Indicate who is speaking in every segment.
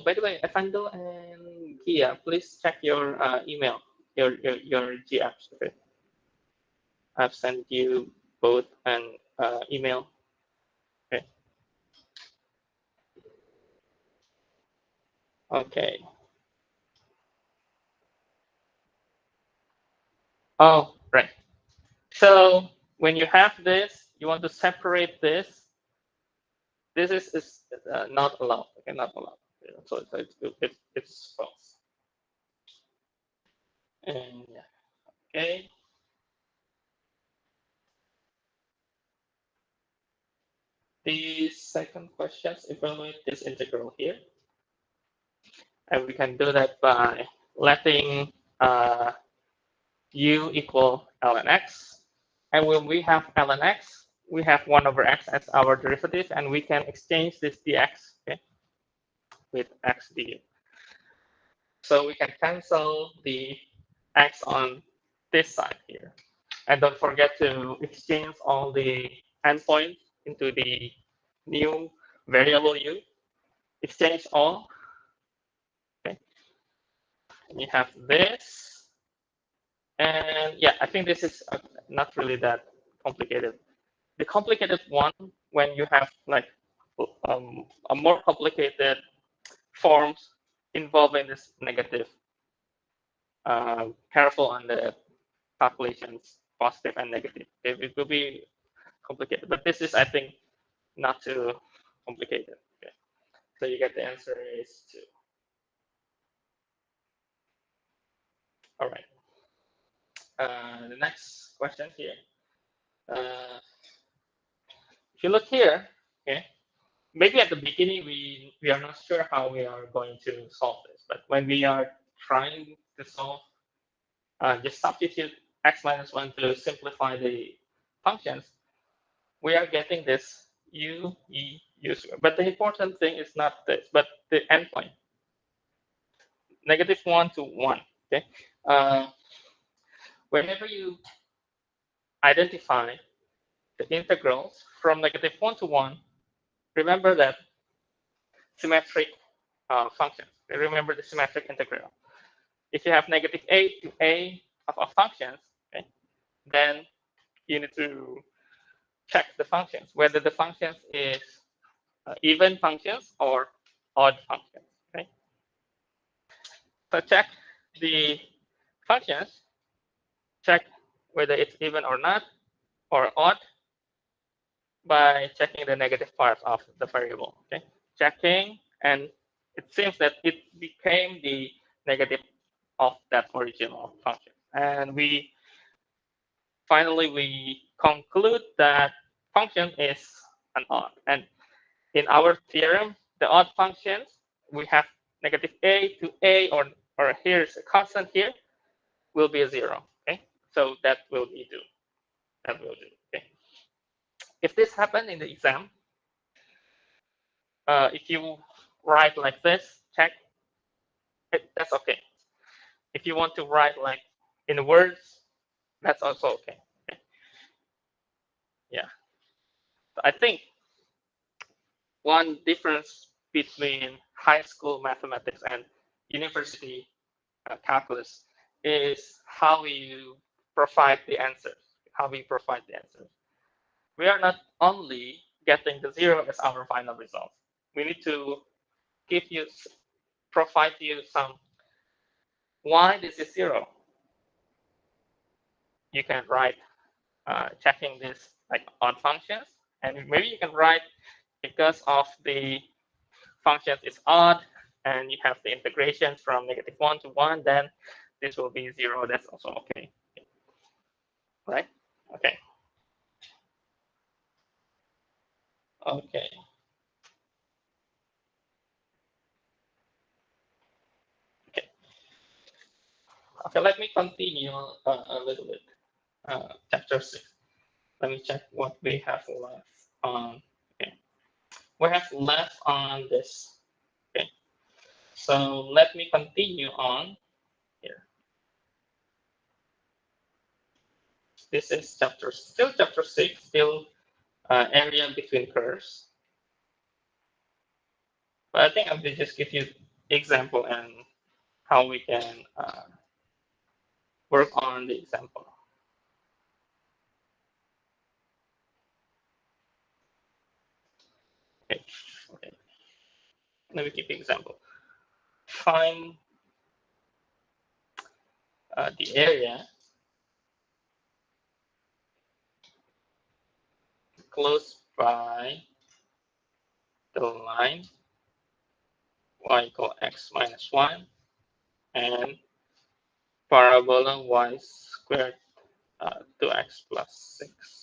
Speaker 1: by the way, Efando and Kia, please check your email, your GApps. Okay, I've sent you both an email. Okay. Okay. Oh, right. So when you have this, you want to separate this. This is not allowed. Okay, not allowed. So it's false. And okay. The second question is evaluate this integral here. And we can do that by letting u equal ln x. And when we have ln x, we have 1 over x as our derivative, and we can exchange this dx, okay, with x du. So we can cancel the x on this side here. And don't forget to exchange all the endpoints into the new variable u. Exchange all. Okay. And you have this. And yeah, I think this is not really that complicated. The complicated one, when you have like a more complicated forms involving this negative, careful on the calculations, positive and negative. It will be complicated, but this is, I think, not too complicated. Okay. So you get the answer is 2. All right. The next question here. If you look here, okay, maybe at the beginning we are not sure how we are going to solve this, but when we are trying to solve, just substitute x minus 1 to simplify the functions, we are getting this u, e, u squared. But the important thing is not this, but the endpoint. -1 to 1. Okay. Whenever you identify the integrals from -1 to 1, remember that symmetric functions. Remember the symmetric integral. If you have -a to a of functions, okay, then you need to check the functions, whether the functions is even functions or odd functions. Okay. So check the functions, check whether it's even or not, or odd, by checking the negative part of the variable. Okay, checking, and it seems that it became the negative of that original function. And we conclude that function is an odd. And in our theorem, the odd functions, we have -a to a, or here's a constant here, will be a 0. Okay, so that will be do. That will do. Okay. If this happened in the exam, if you write like this, check, that's okay. If you want to write like in words, that's also okay. Okay. Yeah. So I think one difference between high school mathematics and university calculus is how you provide the answers, how we provide the answers. We are not only getting the 0 as our final result. We need to provide you some why this is 0. You can write checking this like odd functions, and maybe you can write because of the functions is odd, and you have the integrations from -1 to 1, then this will be 0. That's also okay. Right? Okay. Okay. Okay. Okay. Let me continue a little bit. Chapter 6. Let me check what we have left on. Okay. We have left on this. Okay. So let me continue on here. This is still chapter 6, still area between curves. But I think I will just give you example and how we can work on the example. Okay. Okay. Let me keep the example. Find the area close by the line y equal x minus 1 and parabola y squared 2x plus 6.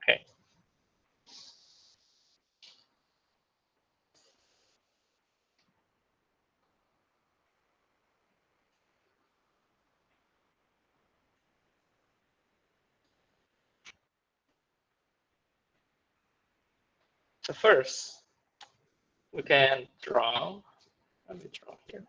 Speaker 1: Okay. So first, we can draw. Let me draw here.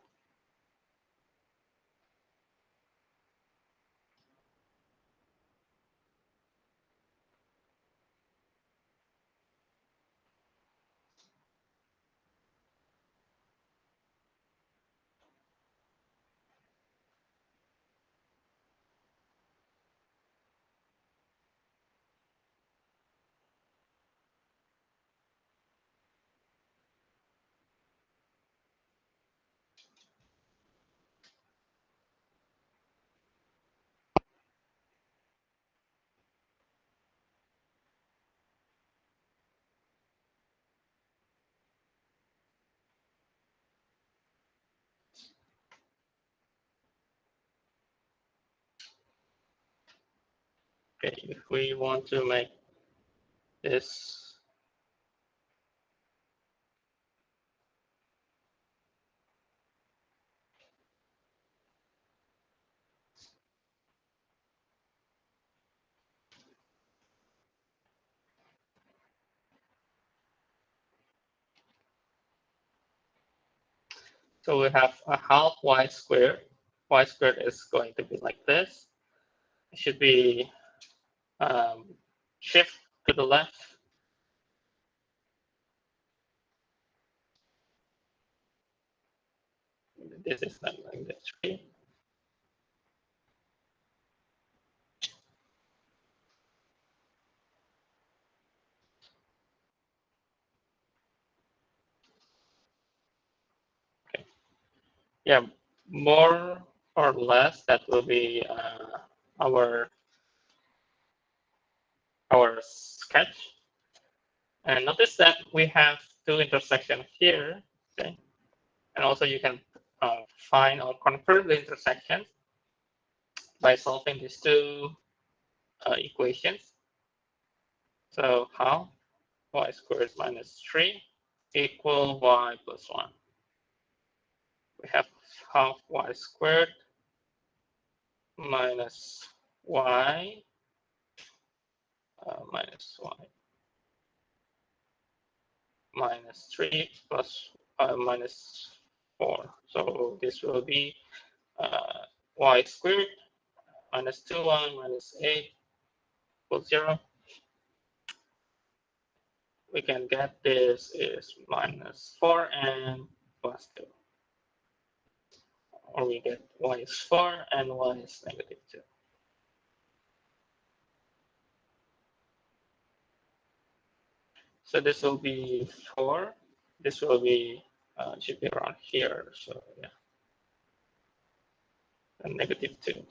Speaker 1: Okay, if we want to make this so we have a half y squared. Y squared is going to be like this. It should be shift to the left. This is not like the 3. Okay. Yeah, more or less that will be our sketch. And notice that we have two intersections here. Okay, and also you can find or confirm the intersections by solving these two equations. So how? Y squared minus 3 equal y plus 1. We have half y squared minus y minus y minus 3 plus minus 4. So this will be y squared minus 2y minus 8 equals 0. we can get this is -4 and +2. Or we get y is 4 and y is -2. So this will be 4. This will be, should be around here. So yeah, and -2.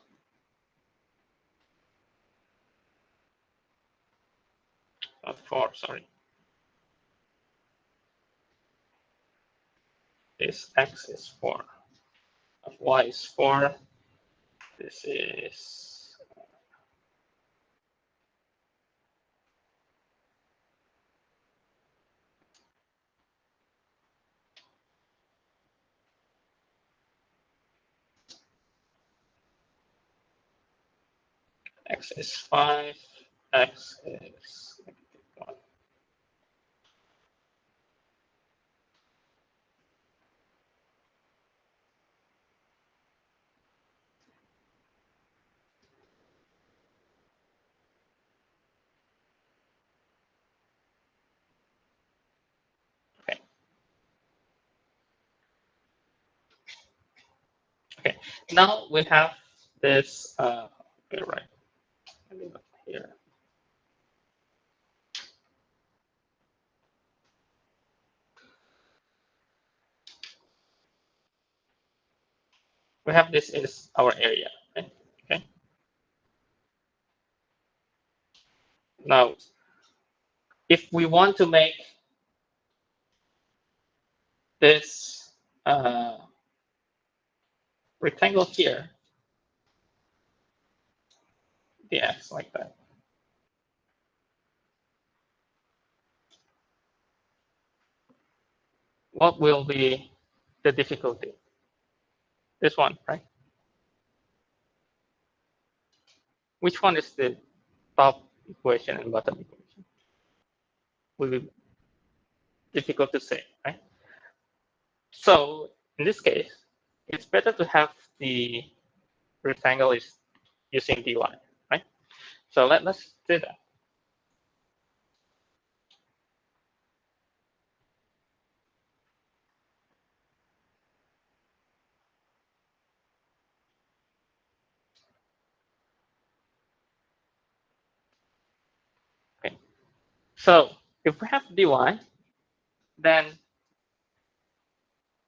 Speaker 1: 4, sorry. This x is 4. Y is 4. This is x is 5. X is -1. Okay. Okay. Now we have this. Okay, right. Here. We have this is our area. Okay. Okay. Now, if we want to make this rectangle here, the x like that, what will be the difficulty? This one, right? Which one is the top equation and bottom equation? Will be difficult to say, right? So in this case, it's better to have the rectangle is using dy, right? So let's do that. Okay. So if we have dy, then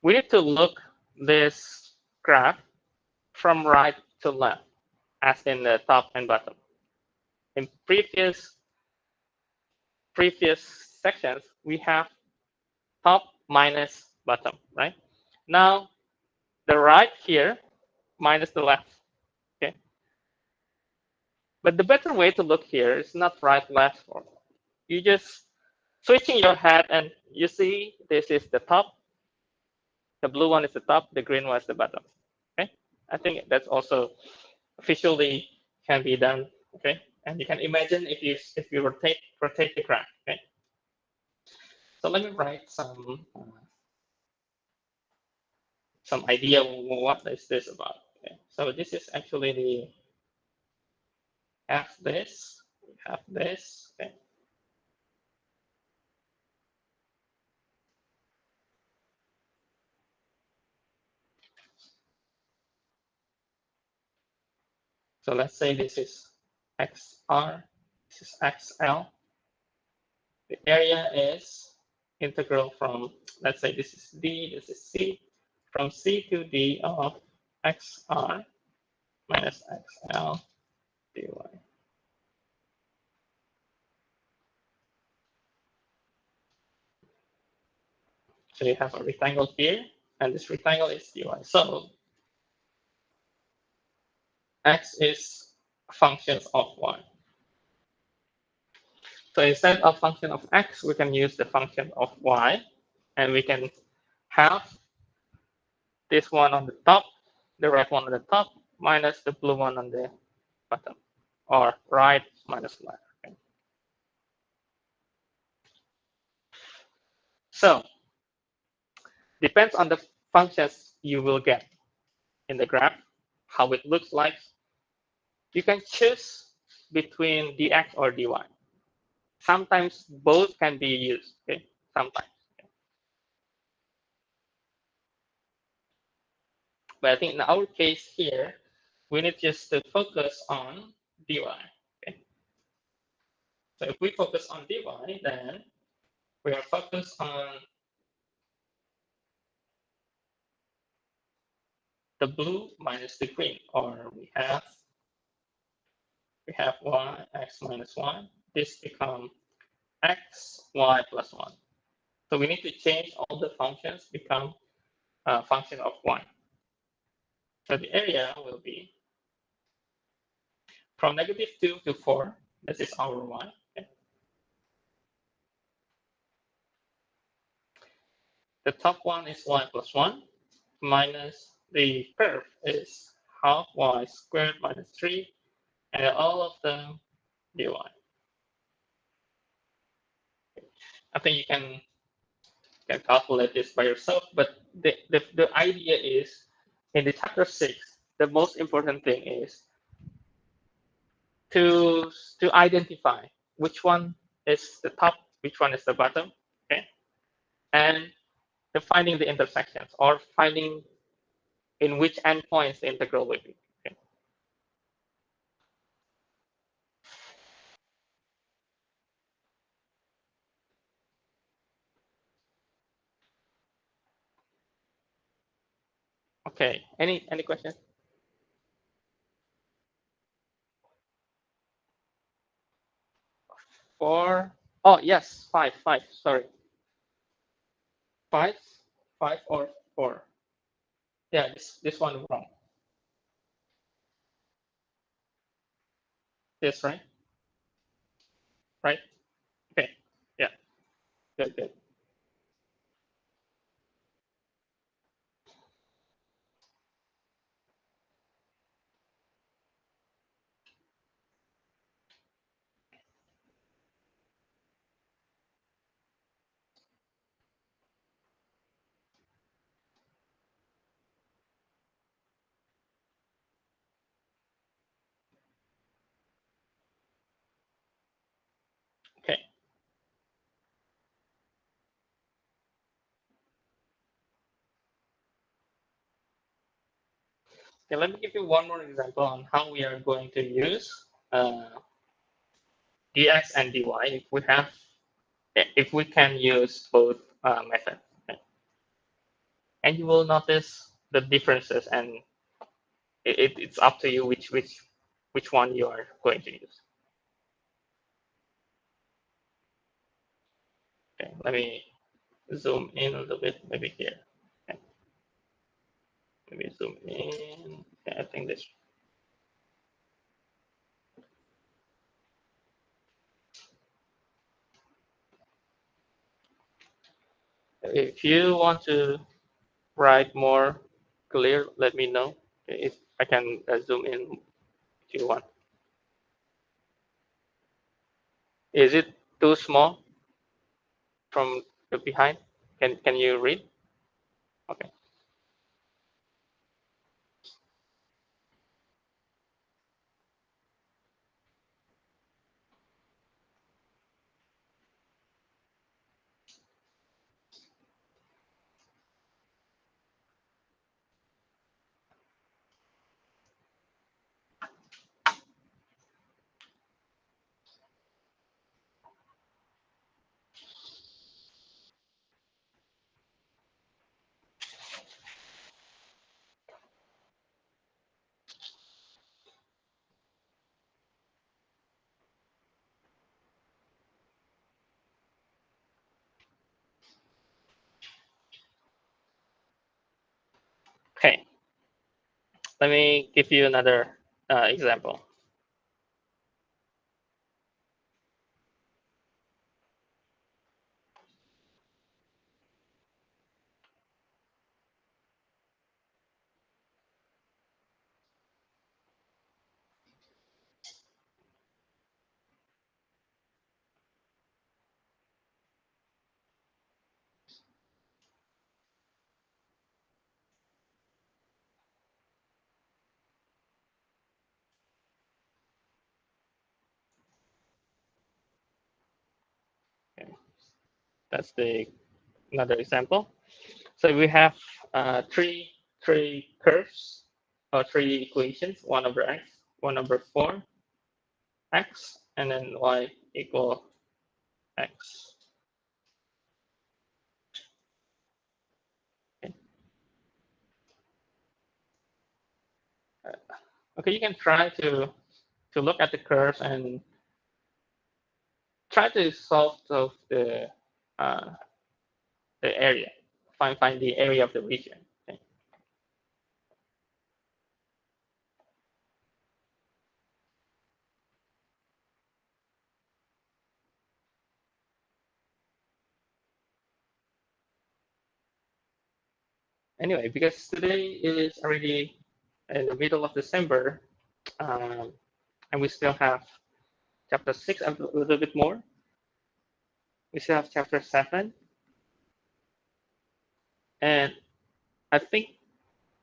Speaker 1: we need to look this graph from right to left, as in the top and bottom. In previous sections, we have top minus bottom, right? Now the right here minus the left. Okay. But the better way to look here is not right, left, or you just switching your head and you see this is the top, the blue one is the top, the green one is the bottom. Okay. I think that's also visually can be done. Okay. And you can imagine if you rotate the graph. Okay. So let me write some idea what is this about. Okay. So this is actually the have this, we have this. Okay. So let's say this is XR, this is XL. The area is integral from, let's say this is D, this is C, from C to D of XR minus XL dy. So you have a rectangle here, and this rectangle is dy. So x is functions of y. So instead of function of x, we can use the function of y, and we can have this one on the top, the red one on the top, minus the blue one on the bottom, or right minus left. Okay. So depends on the functions you will get in the graph, how it looks like. You can choose between dx or dy. sometimes both can be used. Okay, sometimes. But I think in our case here, we need just to focus on dy. Okay. So if we focus on dy, then we are focused on the blue minus the green, or we have y x minus 1. This becomes x y plus 1. So we need to change all the functions become a function of 1. So the area will be from -2 to 4. This is our y. Okay. The top one is y plus 1 minus the curve is half y squared minus 3, and all of them dy. I think you can calculate this by yourself, but the idea is in the chapter 6, the most important thing is to identify which one is the top, which one is the bottom, okay, and finding the intersections or finding in which endpoints the integral will be. Okay. Okay. Any questions? Four. Oh yes, five. Five. Sorry. Five. Five or four. Yeah, this one wrong. This right? Right? Okay. Yeah. Good. Good. Okay. Okay. Let me give you one more example on how we are going to use dx and dy if we can use both methods. Okay. And you will notice the differences, and it's up to you which one you are going to use. Okay, let me zoom in a little bit, maybe here. Okay. Maybe zoom in. Okay, I think this. If you want to write more clear, let me know. Okay, if I can zoom in if you want. Is it too small from the behind? Can you read? Okay. Okay. Let me give you another example. That's another example. So we have three curves or three equations: 1 over x, 1 over 4 x, and then y equal x. Okay. Okay, you can try to look at the curves and try to solve the area, find the area of the region. Okay. Anyway, because today is already in the middle of December, and we still have chapter 6 and a little bit more. We still have chapter 7, and I think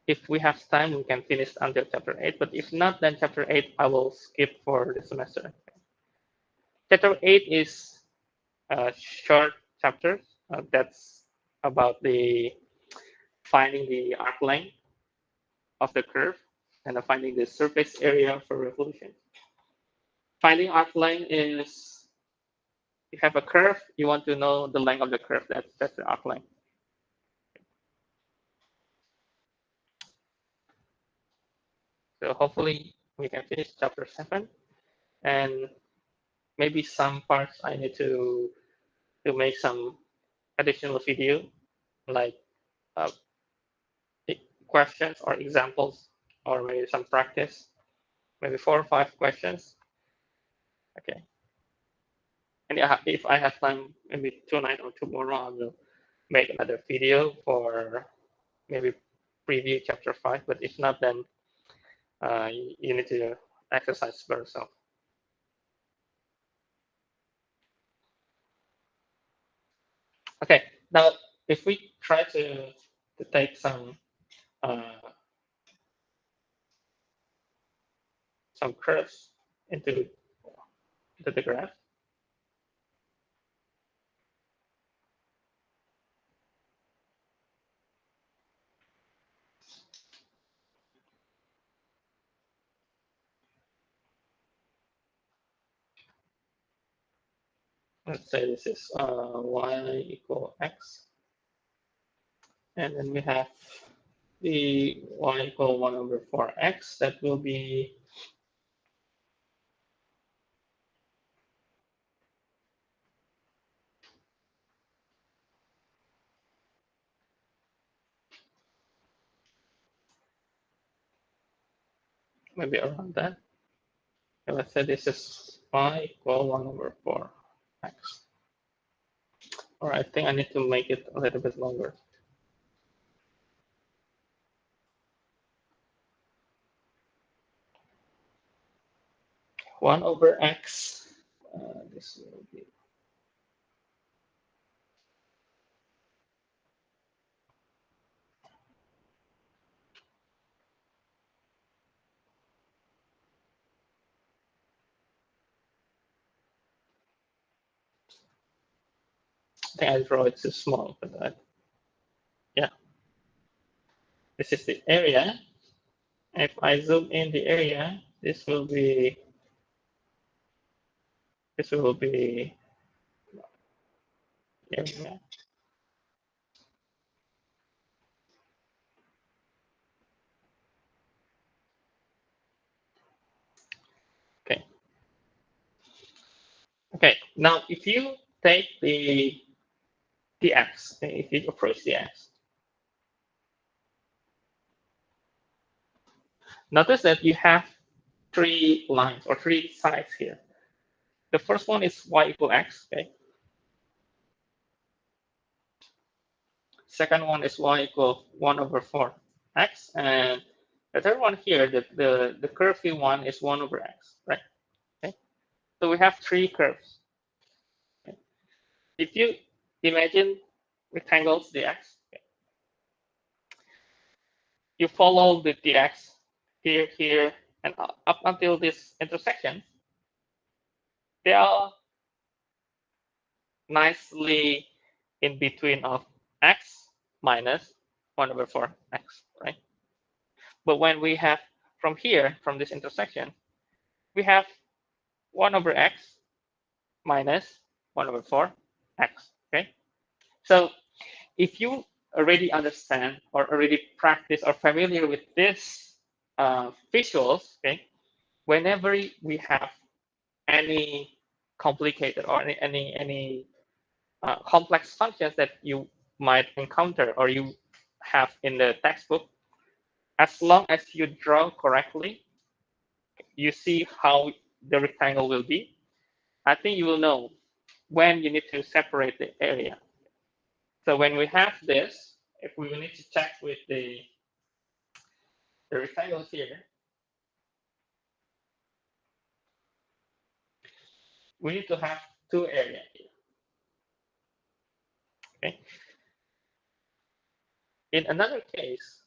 Speaker 1: if we have time, we can finish until chapter 8. But if not, then chapter 8 I will skip for the semester. Chapter 8 is a short chapter. That's about finding the arc length of the curve and finding the surface area for revolution. Finding arc length is you have a curve, you want to know the length of the curve. That's the arc length. So hopefully we can finish chapter 7, and maybe some parts I need to make some additional video, like uh, questions or examples, or maybe some practice, maybe 4 or 5 questions. Okay. And if I have time, maybe tonight or tomorrow, I will make another video for maybe preview chapter 5. But if not, then you need to exercise by yourself. Okay. Now, if we try to take uh, some curves into the graph. Let's say this is y equal x, and then we have the y equal 1 over 4x. That will be maybe around that. And let's say this is y equal 1 over 4x. Or I think I need to make it a little bit longer. One over x. This will be I think I draw it too small, but yeah. This is the area. If I zoom in the area, this will be area. Okay. Okay. Now, if you take the x, if you approach the x, notice that you have 3 lines or 3 sides here. The first one is y equal x. Okay. Second one is y equal 1 over 4x, and the third one here, the curvy one is 1 over x, right? Okay. So we have 3 curves. Okay. If you imagine rectangles dx, okay, you follow the dx here, here, and up until this intersection, they are nicely in between of x minus 1 over 4x, right? But when we have from here, from this intersection, we have 1 over x minus 1 over 4x, okay? So if you already understand or already practice or familiar with this visuals, okay, whenever we have any complicated or any complex functions that you might encounter or you have in the textbook, as long as you draw correctly, you see how the rectangle will be, I think you will know when you need to separate the area. So when we have this, if we need to check with the rectangle here, we need to have two areas here. Okay. In another case,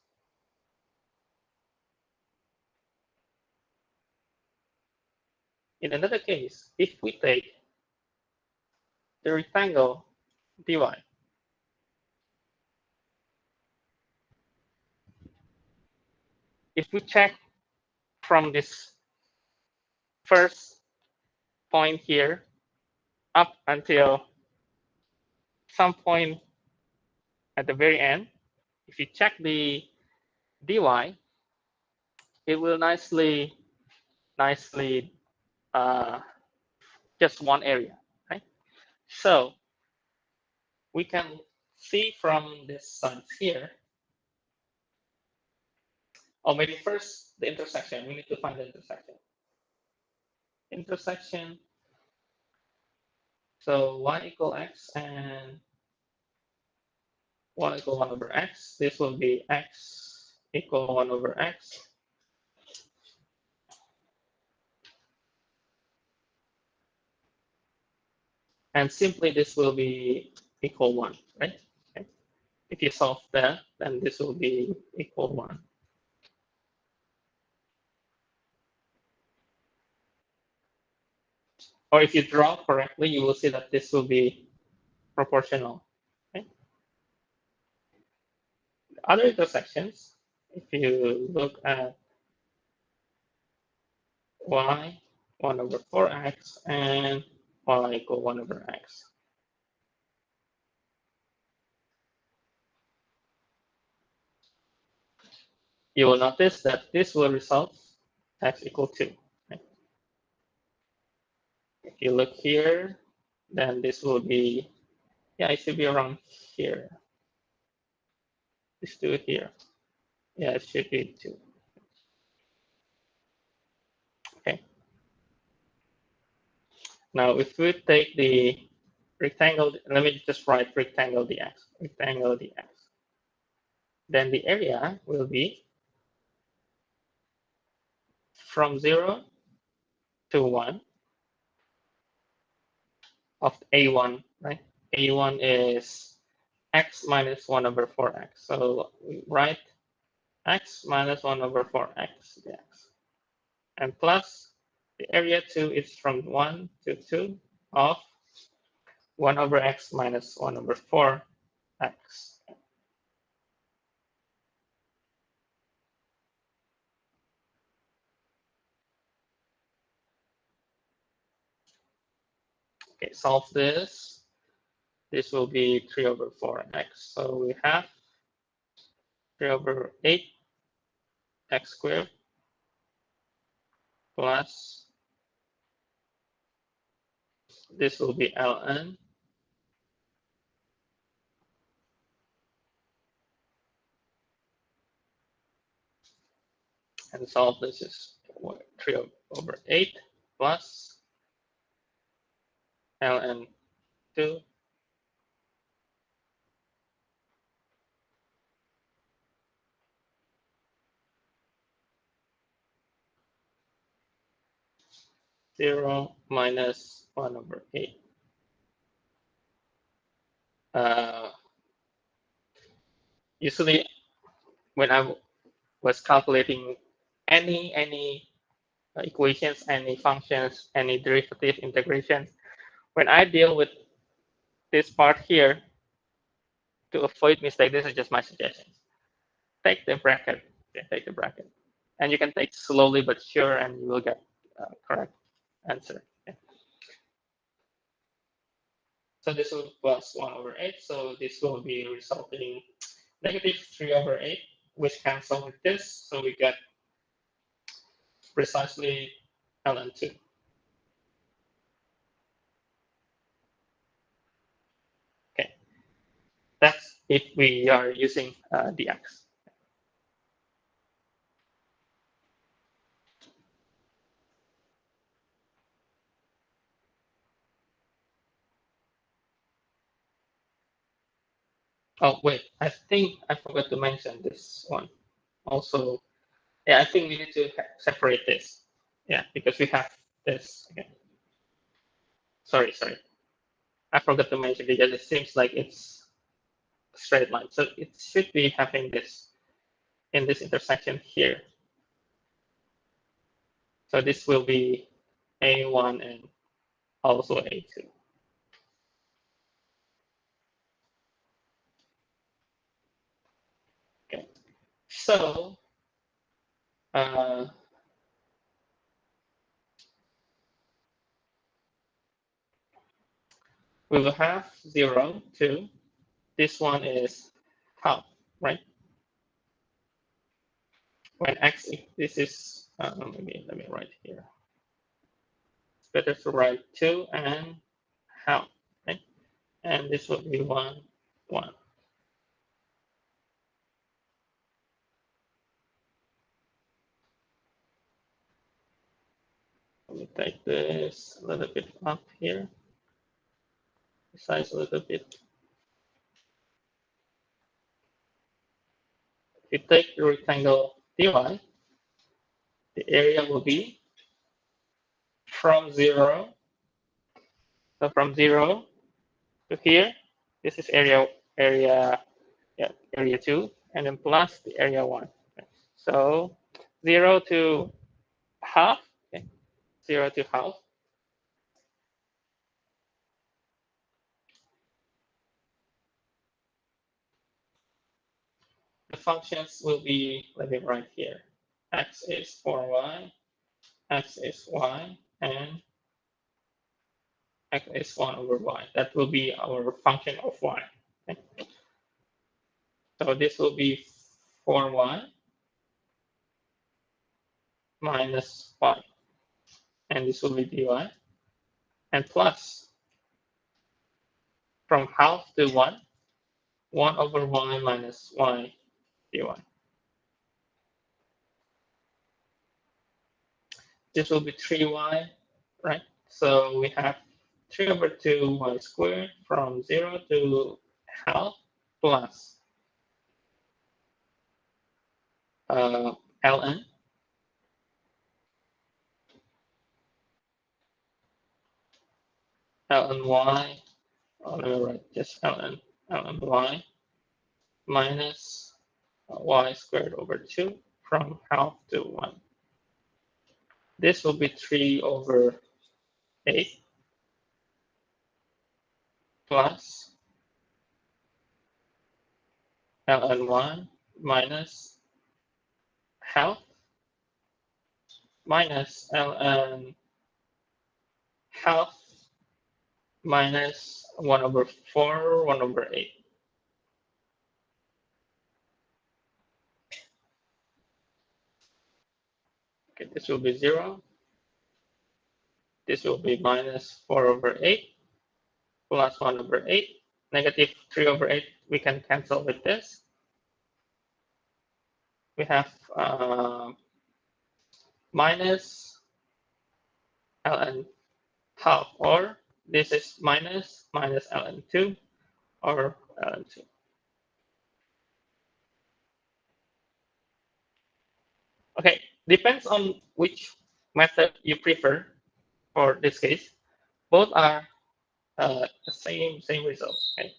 Speaker 1: if we take the rectangle dy, if we check from this first point here up until some point at the very end, if you check the dy, it will nicely just one area, right? So we can see from this side here, or maybe first the intersection. We need to find the intersection. Intersection. So y equal x and y equal 1 over x. This will be x equal 1 over x. And simply this will be equal 1, right? Okay. If you solve that, then this will be equal 1. Or if you draw correctly, you will see that this will be proportional. Okay? Other intersections, if you look at y 1 over 4x and y equal 1 over x. You will notice that this will result x equal 2. Right? If you look here, then this will be, yeah, it should be around here. Let's do it here. Yeah, it should be 2. Okay. Now, if we take the rectangle, let me just write rectangle dx, rectangle dx. Then the area will be from 0 to 1 of A1, right? A1 is x minus 1 over 4x. So we write x minus 1 over 4x dx. And plus the area 2 is from 1 to 2 of 1 over x minus 1 over 4x. Okay, solve this. This will be 3 over 4x. So we have 3 over 8 x squared plus this will be ln. And solve this is 3 over 8 plus ln 2 0 minus 1 over 8. Usually when I was calculating any equations, any functions, any derivative integrations, when I deal with this part here, to avoid mistake, this is just my suggestion. Take the bracket. Okay, take the bracket. And you can take slowly but sure, and you will get correct answer. Okay. So this will plus 1 over 8. So this will be resulting negative 3 over 8, which cancel with this. So we get precisely ln2. Okay, that's if we are using dx. Oh, wait, I think I forgot to mention this one. Also, yeah, I think we need to separate this. Yeah, because we have this. Okay. Sorry. I forgot to mention because it seems like it's a straight line. So it should be having this in this intersection here. So this will be A1 and also A2. Okay. So we will have 0, 2. This one is half, right? When x, this is, maybe let me write here. It's better to write 2 and half, right? And this will be 1, 1. Let me take this a little bit up here, size a little bit. If you take the rectangle dy, the area will be from 0, so from 0 to here. This is area 2, and then plus the area 1. So 0 to half, okay, 0 to half. The functions will be, let me write here. X is 4y, x is y, and x is 1 over y. That will be our function of y. Okay. So this will be 4y minus y. And this will be dy. And plus, from half to 1, 1 over y minus y dy. This will be 3y, right? So we have 3 over 2y squared from 0 to half plus ln y, let me write just ln y minus y squared over 2 from half to 1. This will be 3 over 8 plus ln y minus half minus ln half minus 1 over 4, 1 over 8. Okay, this will be 0. This will be minus 4 over 8 plus 1 over 8. Negative 3 over 8, we can cancel with this. We have minus ln half, or this is minus ln2 or ln2. Okay, depends on which method you prefer for this case. Both are the same result. Okay.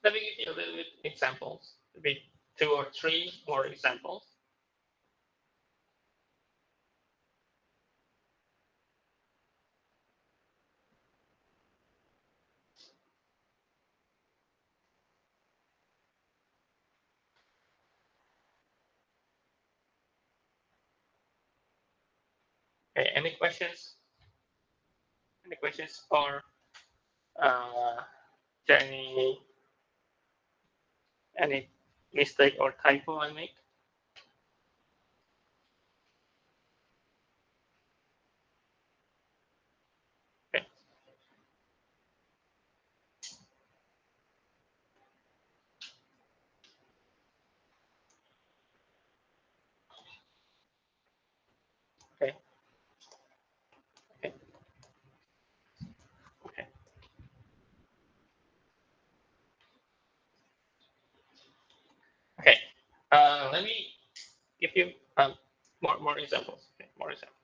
Speaker 1: let me give you a little bit examples, maybe 2 or 3 more examples. Okay, any questions? Any questions or any mistake or typo I make? Okay. Okay. Okay. Okay. Okay. Let me give you more examples. Okay, more examples.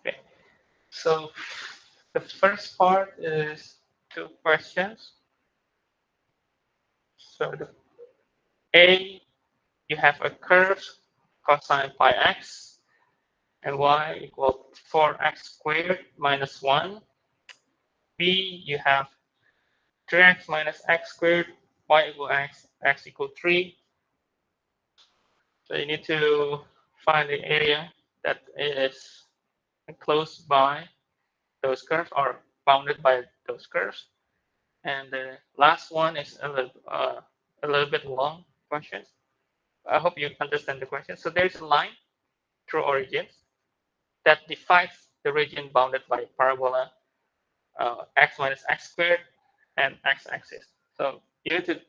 Speaker 1: Okay. So the first part is 2 questions. So the A, you have a curve cosine pi x and y equal 4x squared minus 1. B, you have 3x minus x squared, y equal x equal 3. So you need to find the area that is close by those curves or bounded by those curves. And the last one is a little bit long question. I hope you understand the question. So there's a line through origins that divides the region bounded by parabola x minus x squared and x-axis. So you need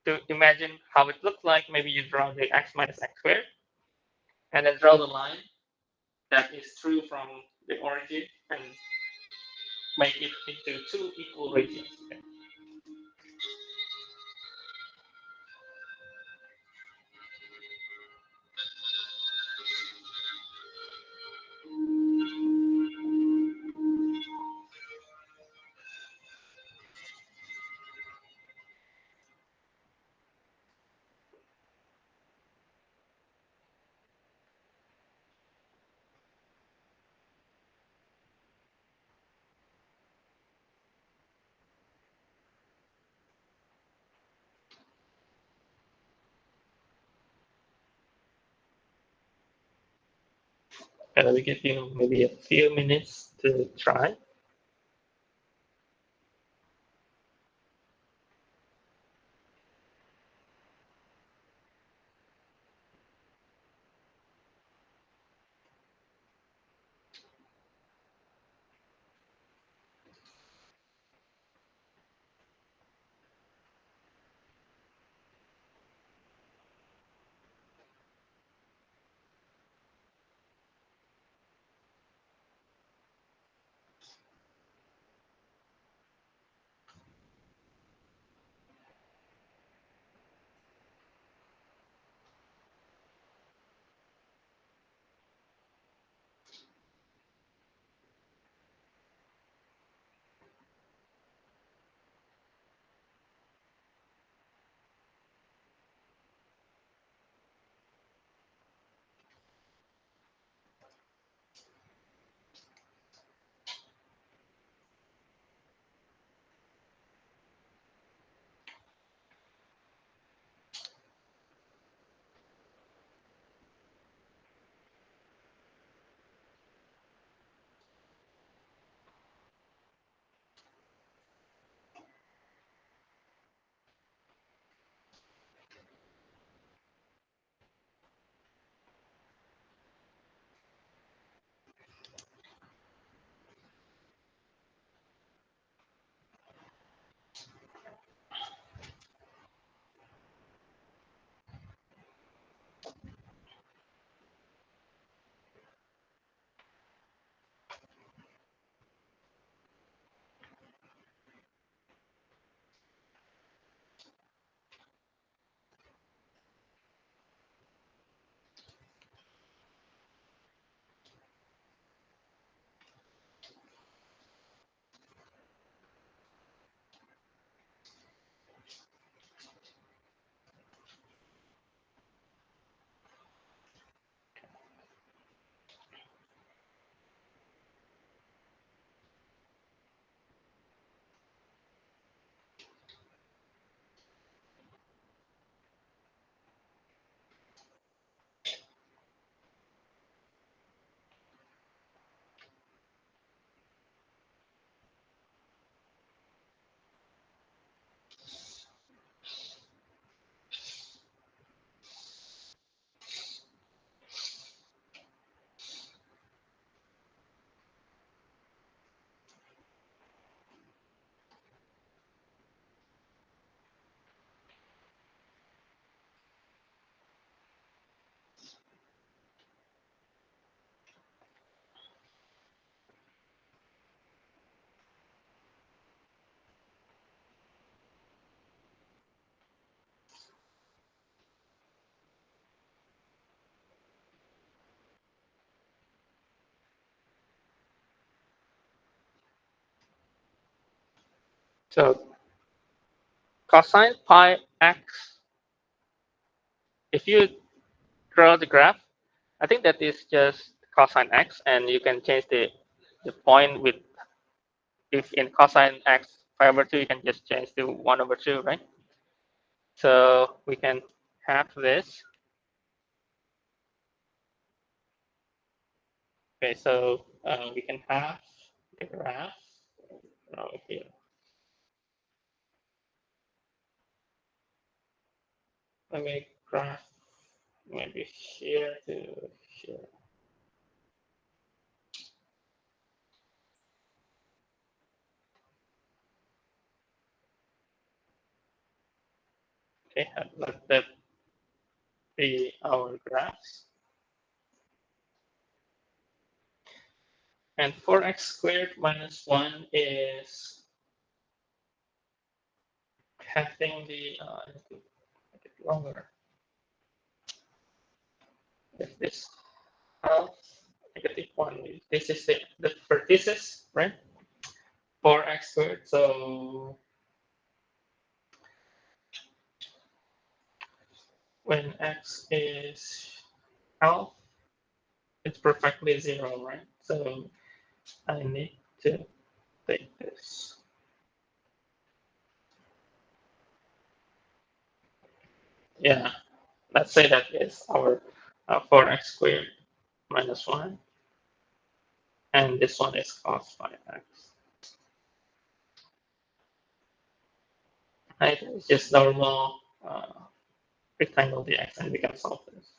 Speaker 1: to imagine how it looks like. Maybe you draw the x minus x squared and then draw the line that is through from the origin and make it into 2 equal regions. Okay. We give you maybe a few minutes to try. So cosine pi x, if you draw the graph, I think that is just cosine x, and you can change the point with, if in cosine x pi over 2, you can just change to 1 over 2, right? So we can have this. Okay, so we can have the graph over here. Let me graph maybe here to here. Okay, let that be our graphs. And 4x squared minus 1 is having the, make it longer. If this half negative 1, this is the vertices, right? 4x squared. So when x is half, it's perfectly 0, right? So I need to take this. Yeah, let's say that is our 4x squared minus 1. And this one is cos by x. Right? It's just normal rectangle dx, and we can solve this.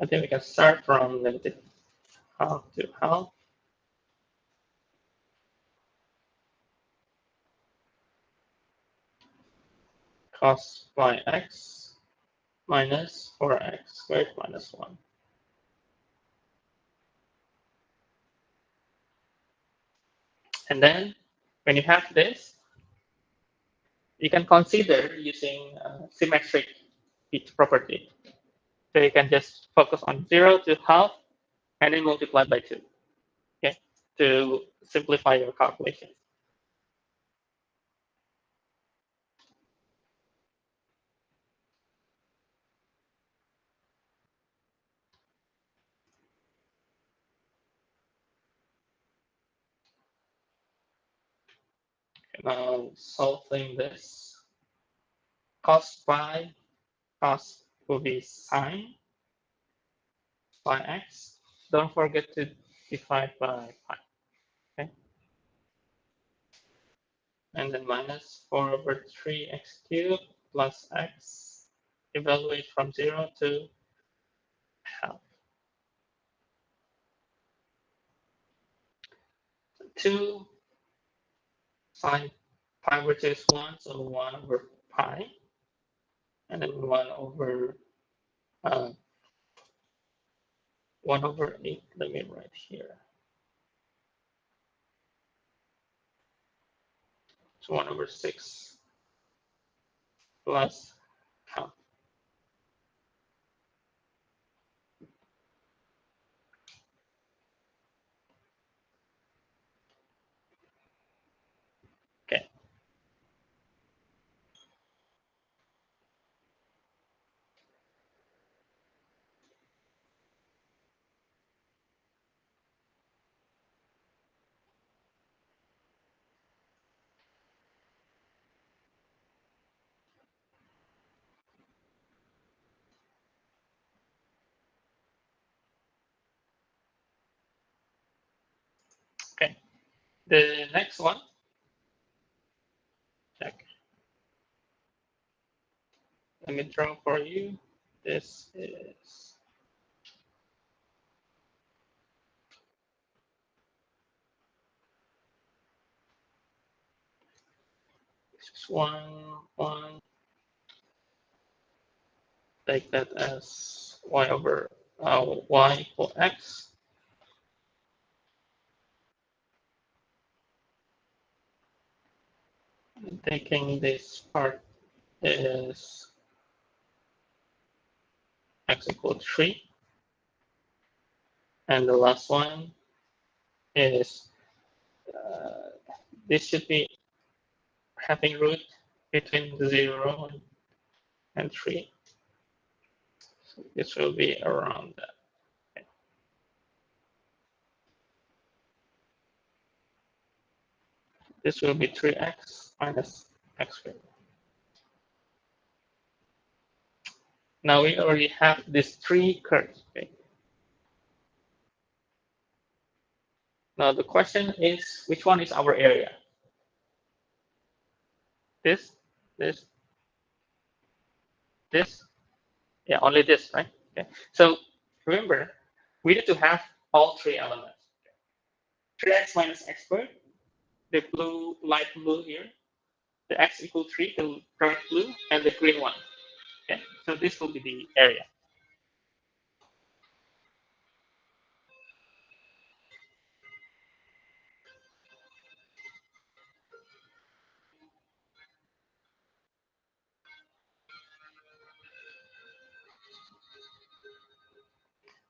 Speaker 1: I think we can start from negative half to half. Cos by x minus 4x squared minus 1. And then when you have this, you can consider using symmetric property. So you can just focus on 0 to half and then multiply by 2, okay, to simplify your calculation. Now solving this, cos pi, cos will be sine pi x. Don't forget to divide by pi, okay? And then minus 4 over 3x cubed plus x, evaluate from 0 to half. 2 sine pi over 2 is 1, so 1 over pi. And then 1 over 1 over 8, let me write here. So 1 over 6 plus half. Okay. Okay. The next one, check. Let me draw for you. This is one. Take that as y over y equal x. Taking this part is x equal 3. And the last one is this should be having root between 0 and 3. So this will be around that. Okay. This will be 3x minus x squared. Now we already have these three curves. Okay. Now the question is, which one is our area? This, this, this? Yeah, only this, right? Okay. So remember, we need to have all three elements. 3x minus x squared, the blue, light blue here, the x equal 3, the dark blue, and the green one. Okay, so this will be the area.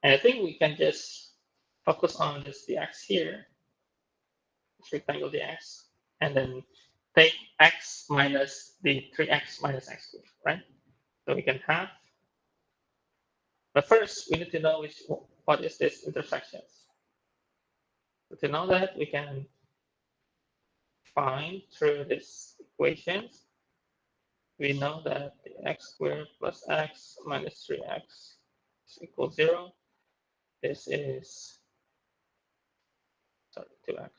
Speaker 1: And I think we can just focus on this dx here, this rectangle dx, and then take x minus the 3x minus x squared, right? So we can have, but first we need to know what is this intersections. So to know that, we can find through these equations. We know that the x squared plus x minus 3x is equal 0. This is, sorry, 2x.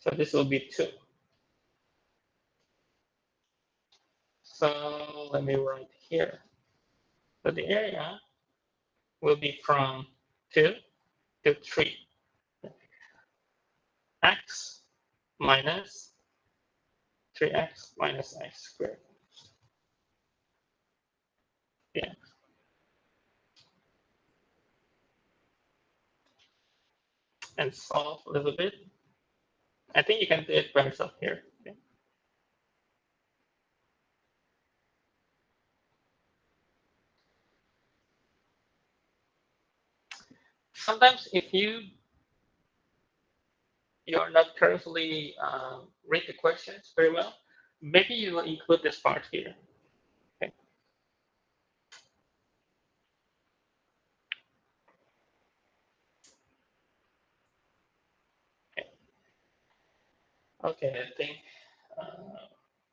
Speaker 1: So this will be 2. So let me write here. So the area will be from 2 to 3. X minus 3x minus x squared. Yeah. And solve a little bit. I think you can do it by yourself here. Okay. Sometimes if you're not carefully read the questions very well, maybe you will include this part here. Okay. Okay. Okay, I think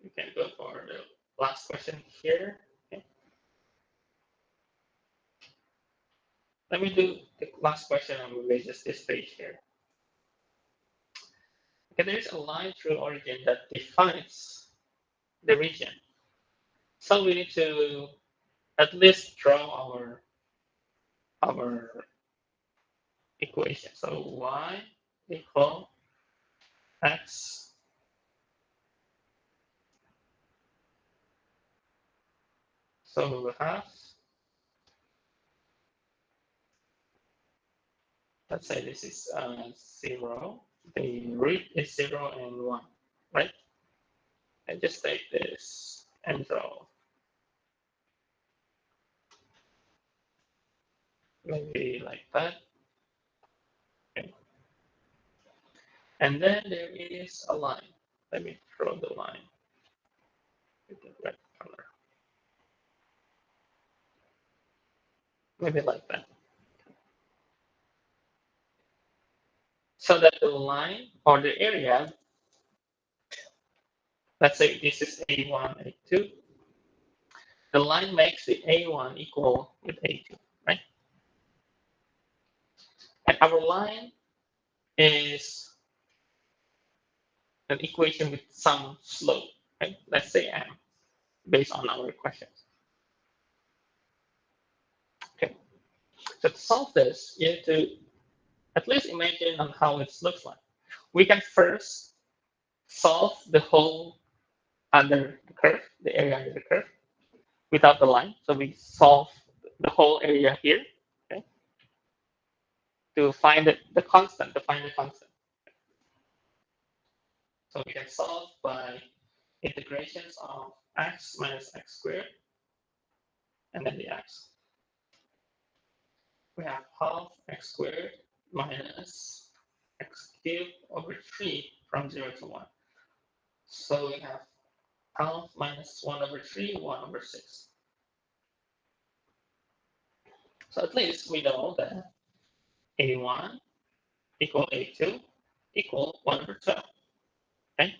Speaker 1: we can go for the last question here. Okay. Let me do the last question and we'll just this page here. Okay, there is a line through origin that defines the region. So we need to at least draw our equation. So y equal x so we will have, let's say this is 0. The root is 0 and 1, right? And just take this and draw. Maybe like that. Okay. And then there is a line. Let me draw the line with the red color. Maybe like that. So that the line or the area, let's say this is A1, A2. The line makes the A1 equal with A2, right? And our line is an equation with some slope, right? Let's say M, based on our questions. Okay. So to solve this, you need to at least imagine on how it looks like. We can first solve the whole under the curve, the area under the curve. without the line. So we solve the whole area here, okay, to find the constant, to find the constant. So we can solve by integrations of x minus x squared and then the x. We have half x squared minus x cubed over 3 from 0 to 1. So we have half minus 1 over 3, 1 over 6. So at least we know that a1 equal a2 equal 1 over 12. Okay?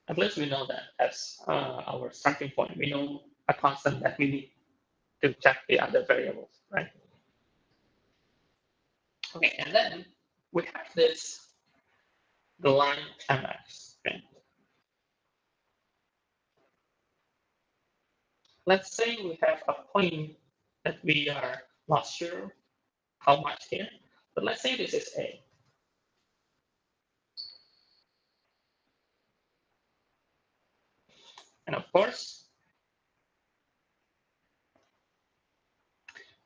Speaker 1: At least we know that as our starting point. We know a constant that we need to check the other variables, right? Okay, and then we have the line mx. Okay? Let's say we have a point that we are not sure how much here, but let's say this is a. And of course,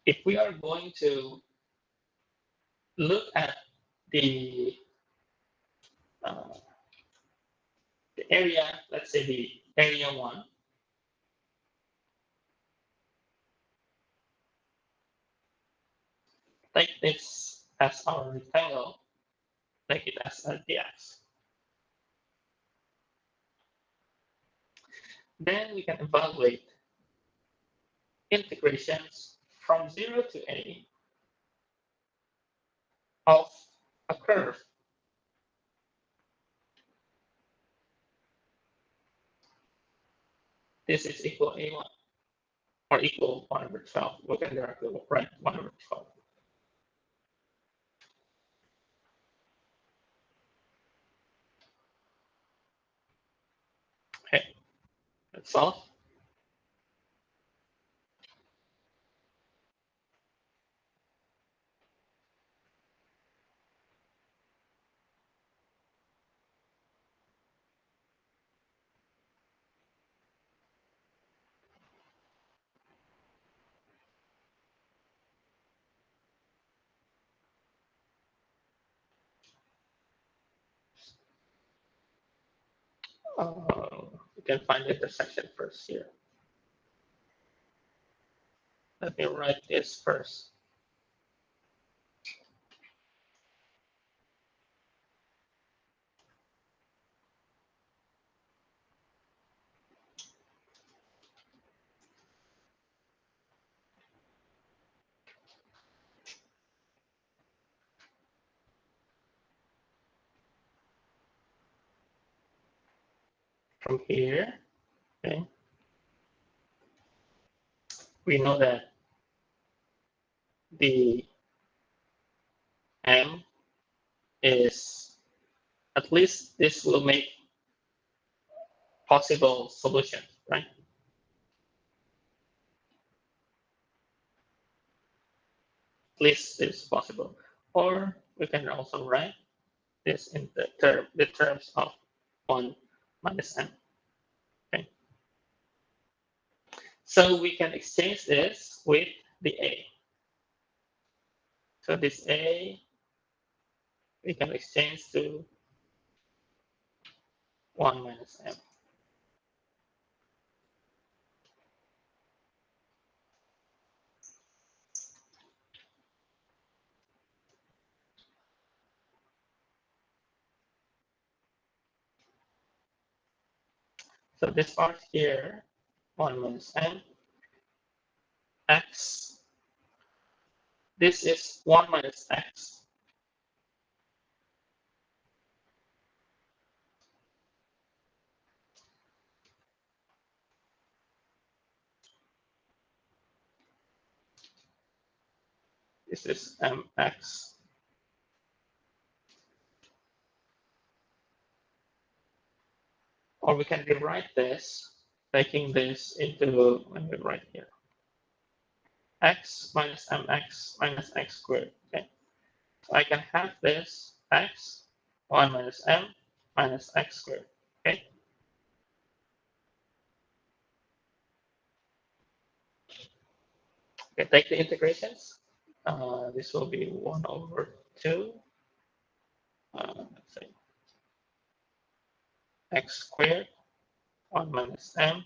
Speaker 1: if we are going to look at the uh, the area, let's say the area 1, take this as our rectangle, take it as a dx. Then we can evaluate integrations from 0 to a of a curve. This is equal a1 or equal 1 over 12. We can directly write 1 over 12. Okay, let's solve. We can find the intersection first here. Let me write this first. From here, okay, we know that the m is, at least this will make possible solution, right? At least it's possible. Or we can also write this in the terms of 1 minus m. Okay. So we can exchange this with the a. So this a we can exchange to 1 minus m. So this part here, 1 minus m, x. This is 1 minus x. This is mx. Or we can rewrite this, taking this into, let me write here, x minus mx minus x squared. Okay. So I can have this x, 1 minus m minus x squared. Okay. Okay, take the integrations. This will be 1/2. Let's say x squared 1 minus m.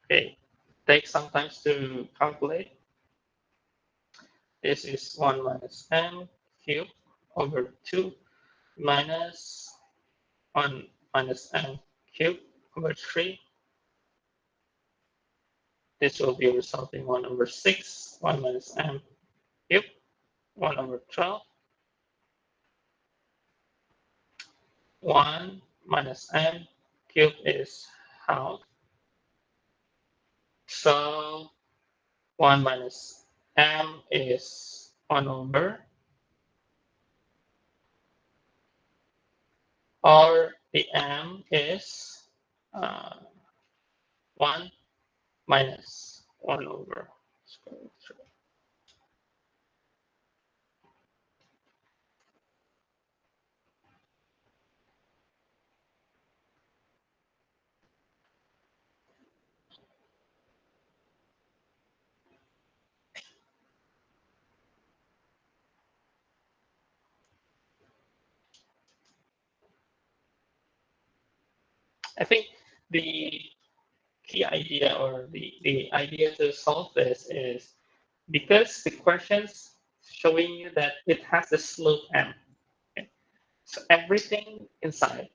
Speaker 1: Okay, take some time to calculate. This is 1 minus m cubed over 2 minus 1 minus m cubed over 3. This will be resulting 1/6, 1 minus m cubed, 1/12. 1 minus m cubed is half. So 1 minus m is 1/, or the m is 1 minus 1/. I think the key idea, or the idea to solve this, is because the question's showing you that it has the slope m. Okay? So everything inside,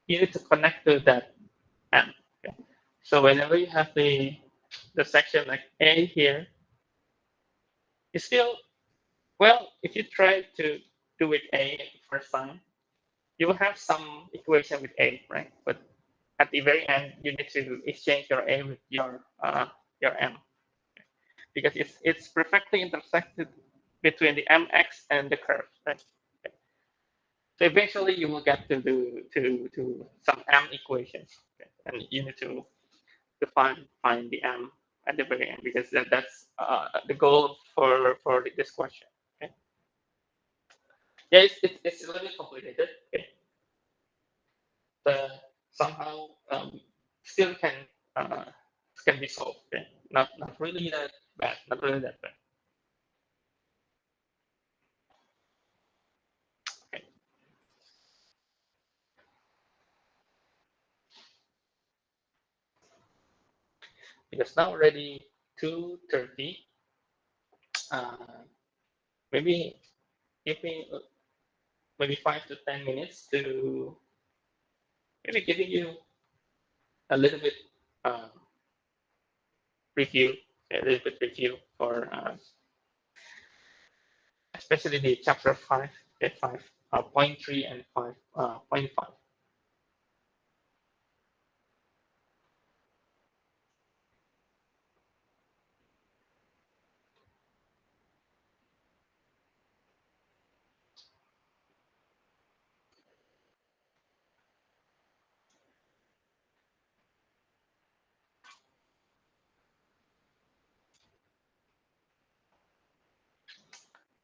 Speaker 1: you need to connect to that m. Okay? So whenever you have the section like A here, you still, well, if you try to do it A first time, you will have some equation with A, right? But at the very end, you need to exchange your A with your M, because it's perfectly intersected between the MX and the curve, right? So eventually you will get to do to some M equations, okay? And you need to find the M at the very end, because that's the goal for this question. Okay? Yeah, it's a little bit complicated, okay? But somehow still uh, can be solved. Okay? Not really that bad. Not really that bad. Okay. Because now already 2:30. Uh, maybe give me maybe 5 to 10 minutes to maybe giving you a little bit uh, review, a little bit review for especially the chapter 5, okay, 5.3 and 5.5.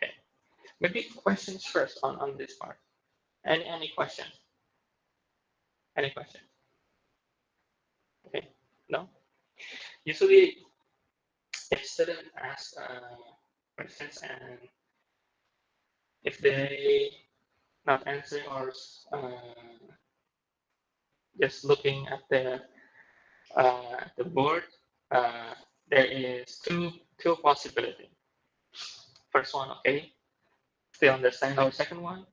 Speaker 1: Okay. Maybe questions first on this part. Any questions? Any questions? Okay. No? Usually, if students ask questions, and if they not answering, or just looking at the board, uh, there is two possibilities. First one, okay, still understand. Our second one,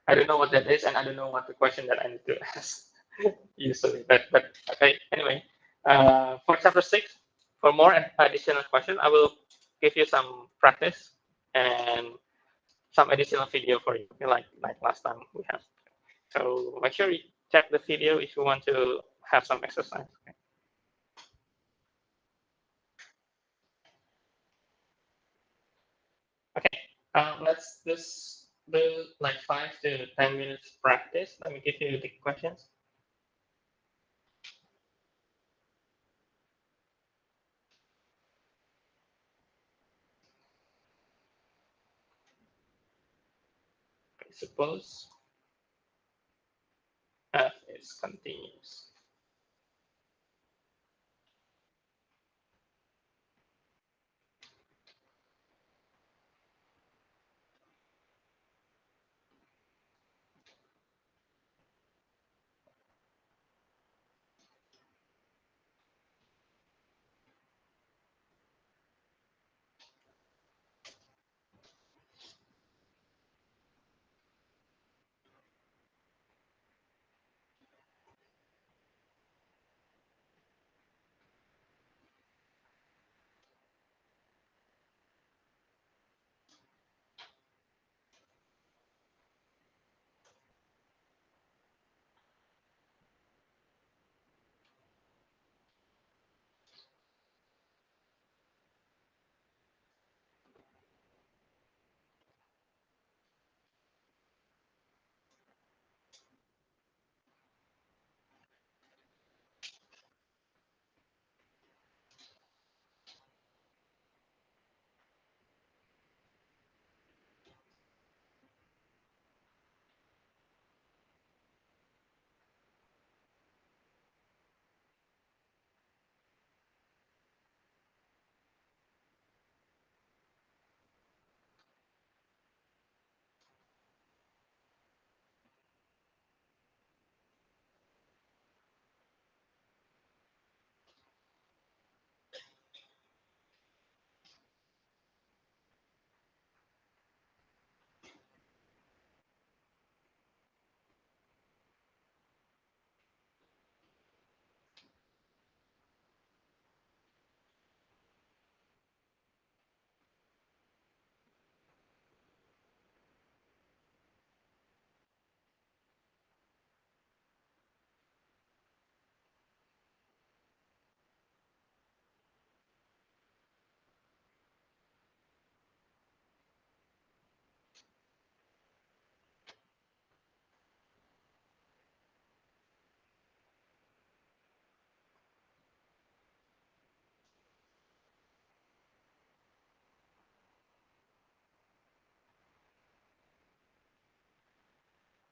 Speaker 1: I don't know what that is, and I don't know what the question that I need to ask usually. But okay. Anyway, for chapter 6, for more additional questions, I will give you some practice and some additional video for you, like last time we have. So make sure you check the video if you want to have some exercise. Okay, let's just do like 5 to 10 minutes practice. Let me give you the questions. suppose f is continuous.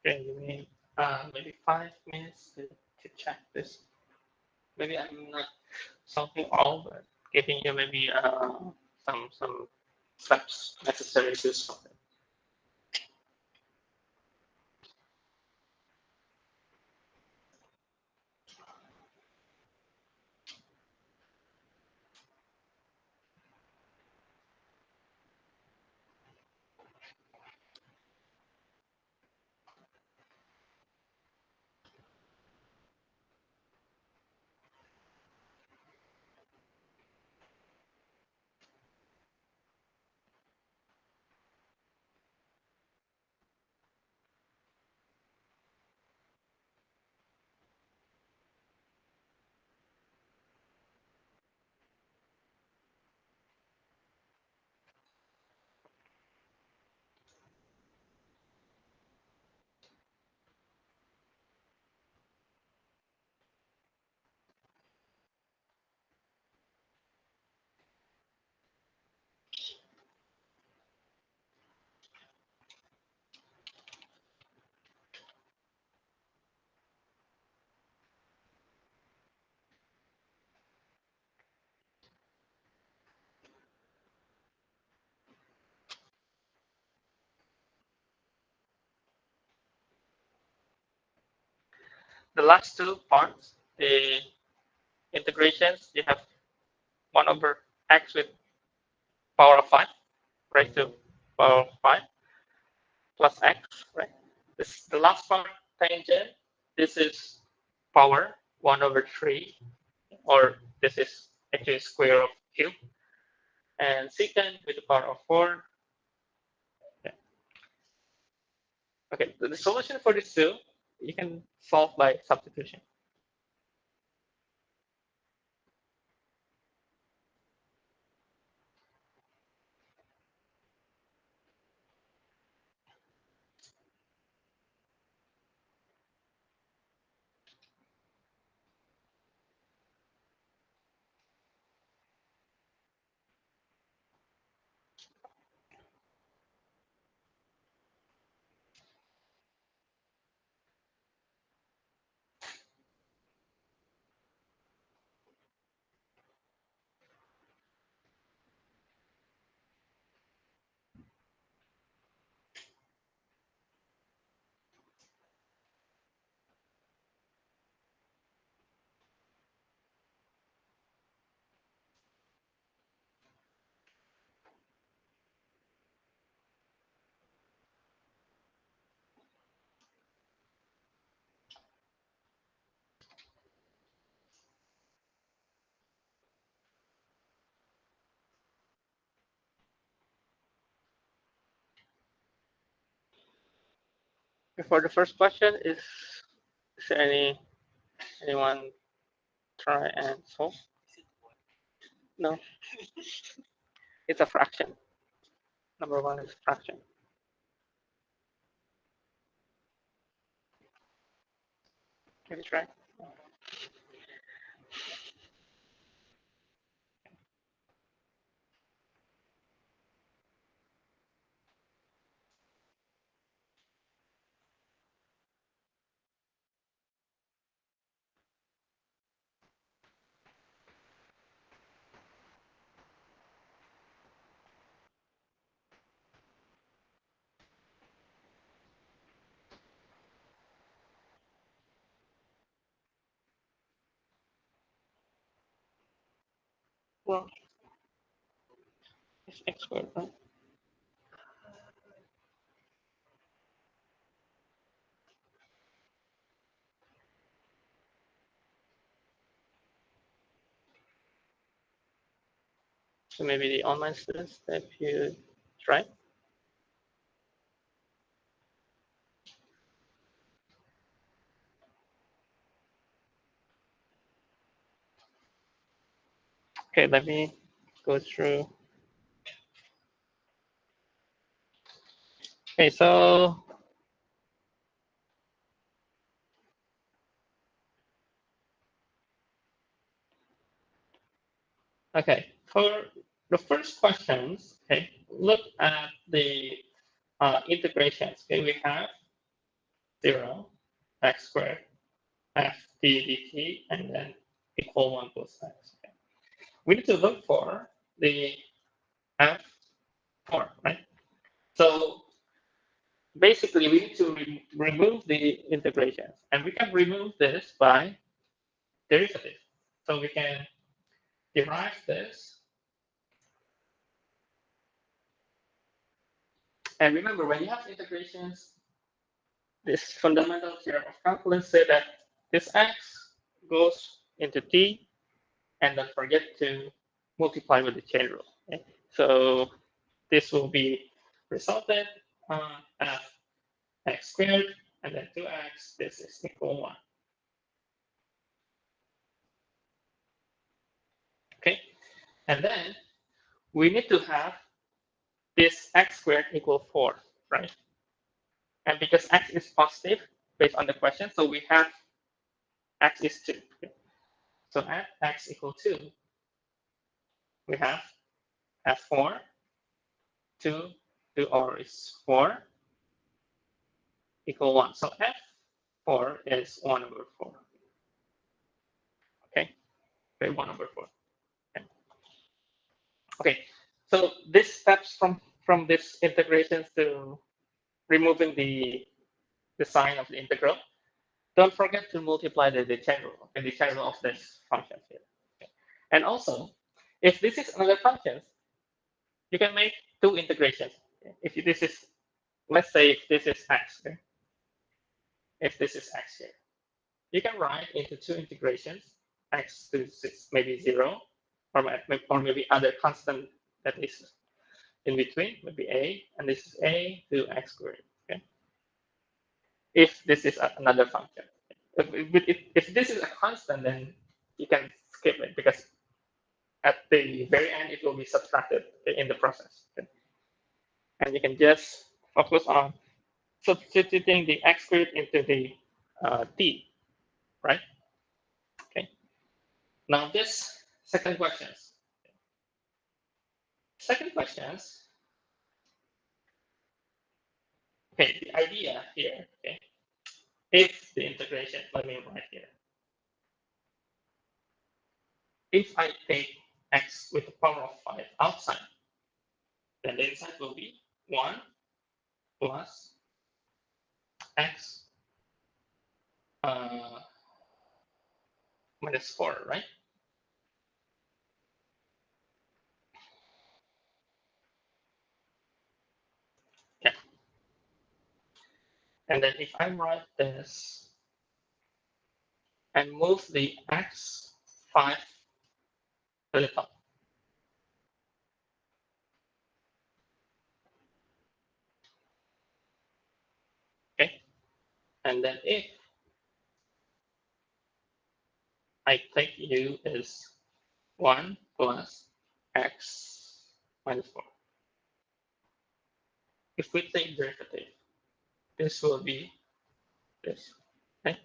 Speaker 1: Okay, give me maybe 5 minutes to check this. Maybe I'm not solving all, but giving you maybe some steps necessary to solve it. The last two parts, the integrations, you have 1 over x with power of 5 raised to power of 5 plus x, right? This the last part, tangent. This is power 1 over 3, or this is actually square of cube. And secant with the power of 4. Yeah. Okay, the solution for this two, you can solve by substitution. For the first question, is there anyone try and solve? No, it's a fraction. Number one is fraction. Maybe try. Well, it's x squared, right? So maybe the online students, if you try. Okay, let me go through. Okay, so okay, for the first questions, okay, look at the integrations. Okay, we have 0, x squared, f d dt, and then equal 1 plus x. Okay. We need to look for the f4, right? So basically, we need to remove the integrations, and we can remove this by derivative. So we can derive this. And remember, when you have integrations, this fundamental theorem of calculus said that this x goes into t, and don't forget to multiply with the chain rule. Okay? So this will be resulted as x squared, and then 2x, this is equal 1. Okay, and then we need to have this x squared equal 4, right? And because x is positive based on the question, so we have x is 2. Okay? So at x equal 2, we have f4, 2 or is 4 equal 1. So f4 is 1 over 4. Okay, 1 over 4. Okay. Okay, so this steps from this integrations to removing the sign of the integral. Don't forget to multiply the chain rule, okay, the chain rule of this function here. Okay. And also, if this is another function, you can make two integrations. If this is, let's say if this is x, okay? If this is x here, you can write into two integrations, x to maybe 0, or maybe other constant that is in between, maybe a, and this is a to x squared. Okay? If this is another function. If this is a constant, then you can skip it because at the very end it will be subtracted in the process. Okay? And you can just focus on substituting the x squared into the t, right? Okay. Now this second questions. Second questions. Okay, the idea here. Okay, if the integration, let me write here. If I take x with the power of 5 outside, then the inside will be 1 plus x uh, minus 4, right? Okay. And then if I write this and move the x 5 to the top, okay? And then if I take u is 1 plus x minus 4. If we take derivative, this will be this. Okay?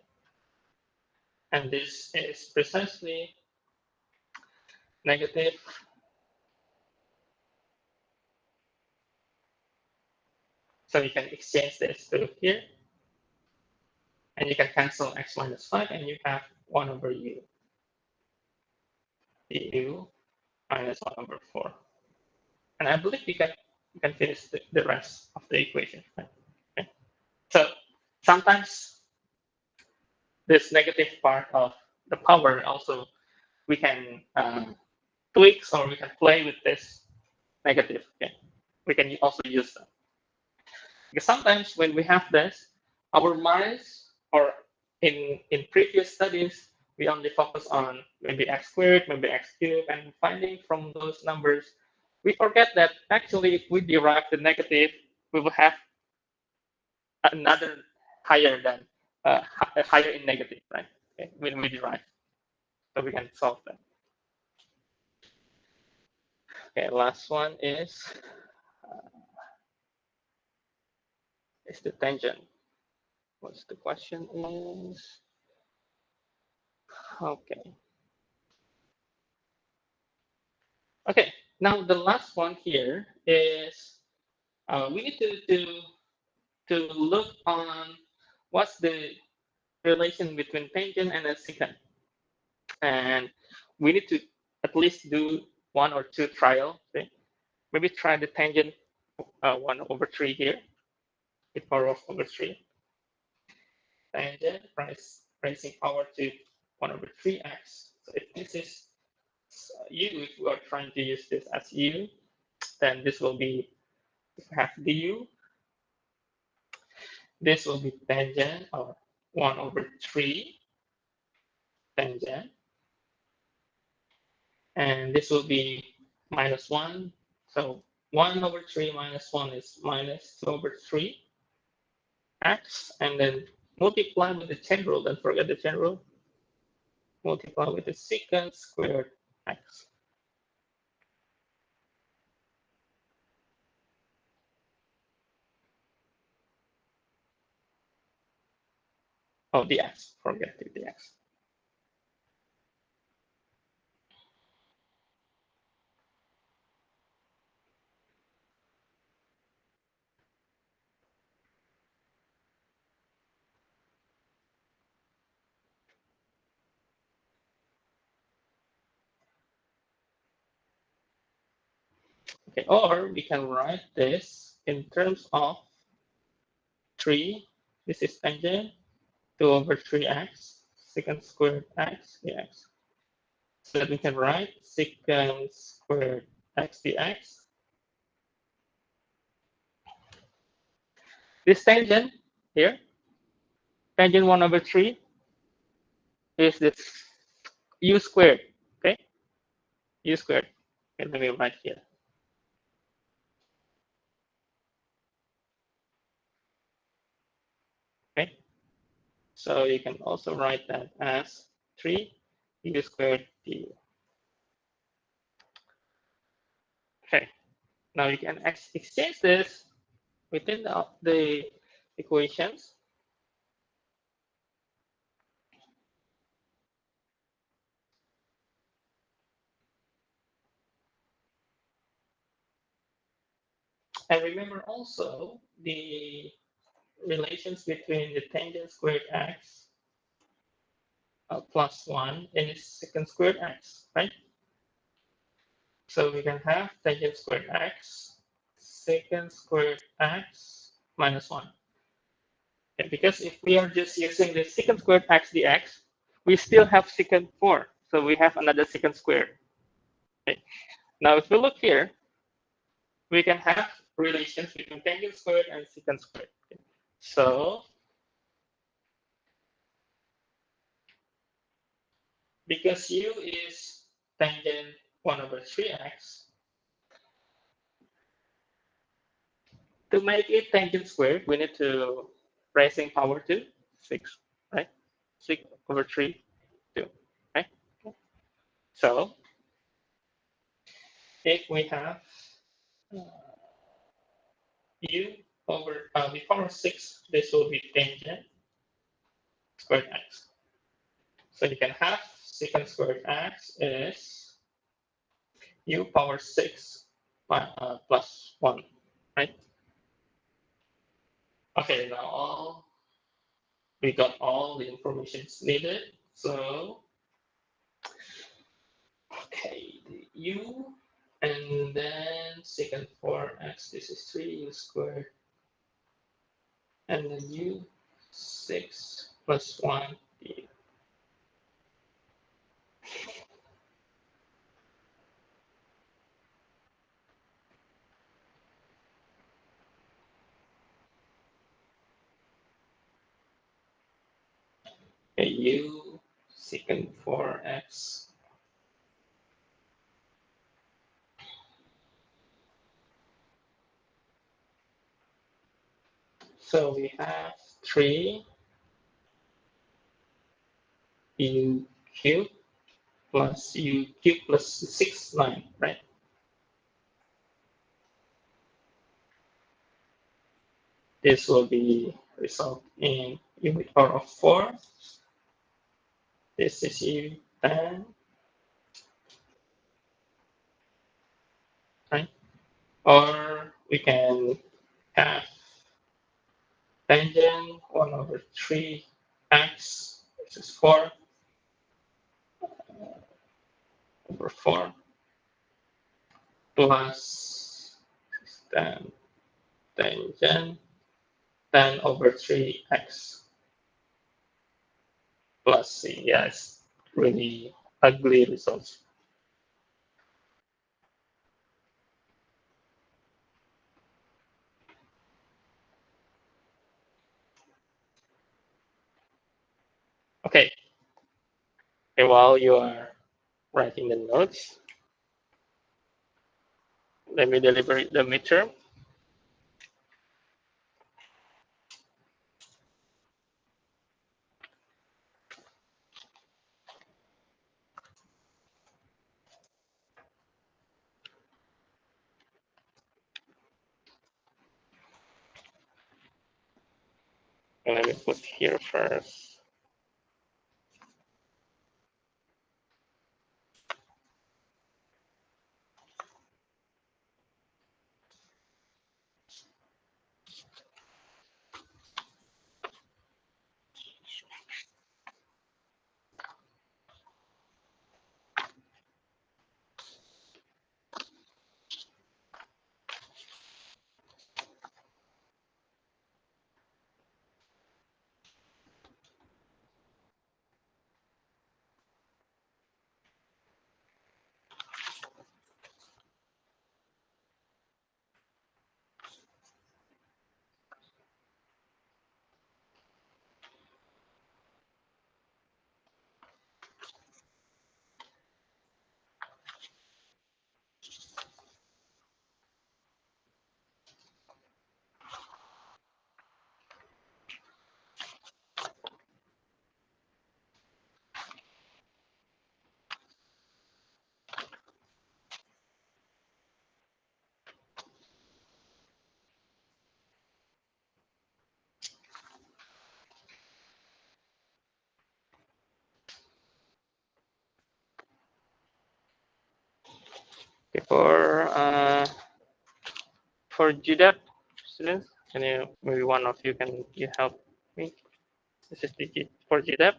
Speaker 1: And this is precisely negative. So you can exchange this to here. And you can cancel x minus 5, and you have 1 over u. U minus 1 over 4. And I believe you can finish the rest of the equation. Right? Okay. So sometimes this negative part of the power also we can tweak, or we can play with this negative. Okay. We can also use that. Because sometimes when we have this, our minds, or in previous studies, we only focus on maybe x squared, maybe x cubed, and finding from those numbers, we forget that actually if we derive the negative, we will have another higher than higher in negative, right? Okay, when we derive, so we can solve that. Okay, last one is the tangent. What's the question is? Okay. Okay, now the last one here is we need to look on what's the relation between tangent and a secant. And we need to at least do 1 or 2 trial. Okay? Maybe try the tangent 1 over 3 here, with power of over 3. Tangent raising power to 1 over 3x. So if this is u, if we are trying to use this as u, then this will be, if we have du, this will be tangent of 1 over 3 tangent. And this will be minus 1. So 1 over 3 minus 1 is minus 2 over 3 x. And then multiply with the chain rule. Don't forget the chain rule. Multiply with the secant squared x. Oh, dx. Forget the dx. Okay, or we can write this in terms of 3. This is tangent 2 over 3x, secant squared x dx. So that we can write secant squared x dx. This tangent here, tangent 1 over 3, is this u squared, okay? U squared. Okay, let me write here. Okay, so you can also write that as 3 u squared du. Okay, now you can exchange this within the equations. And remember also the relations between the tangent squared x plus 1 and its secant squared x, right? So we can have tangent squared x, secant squared x minus 1. Okay, because if we are just using the secant squared x dx, we still have secant 4. So we have another secant squared. Okay. Now if we look here, we can have relations between tangent squared and secant squared. Okay. So because u is tangent 1 over 3x, to make it tangent squared, we need to raising power to 6, right? 6 over 3, 2, right? So if we have u over the power 6, this will be tangent squared x. So you can have secant squared x is u power 6 plus 1, right? Okay, now we got all the information needed. So, okay, the u, and then secant 4x, this is 3u squared, and then u 6 plus 1 du. Okay, u secant 4x. So we have 3 u cubed plus u cubed plus 6, 9, right? This will be result in u with power of 4. This is u 10, right? Or we can have tangent 1 over 3x, which is 4 over 4, plus then tangent 10 over 3x plus c. Yes, really ugly results. Okay, and while you are writing the notes, let me deliver the midterm. And let me put here first. Before for GDAP students, can you maybe one of you can you help me? This is the for GDAP.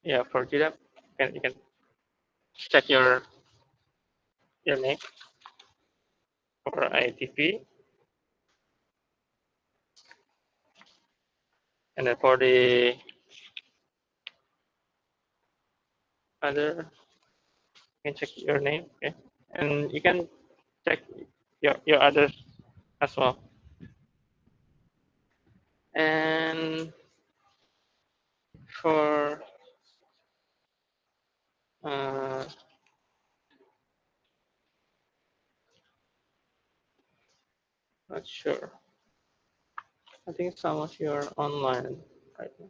Speaker 1: Yeah, for GDAP, you can check your name for ITP, and then for the other, you can check your name, okay, and you can check your others as well. And for uh, not sure. I think some of you are online right now.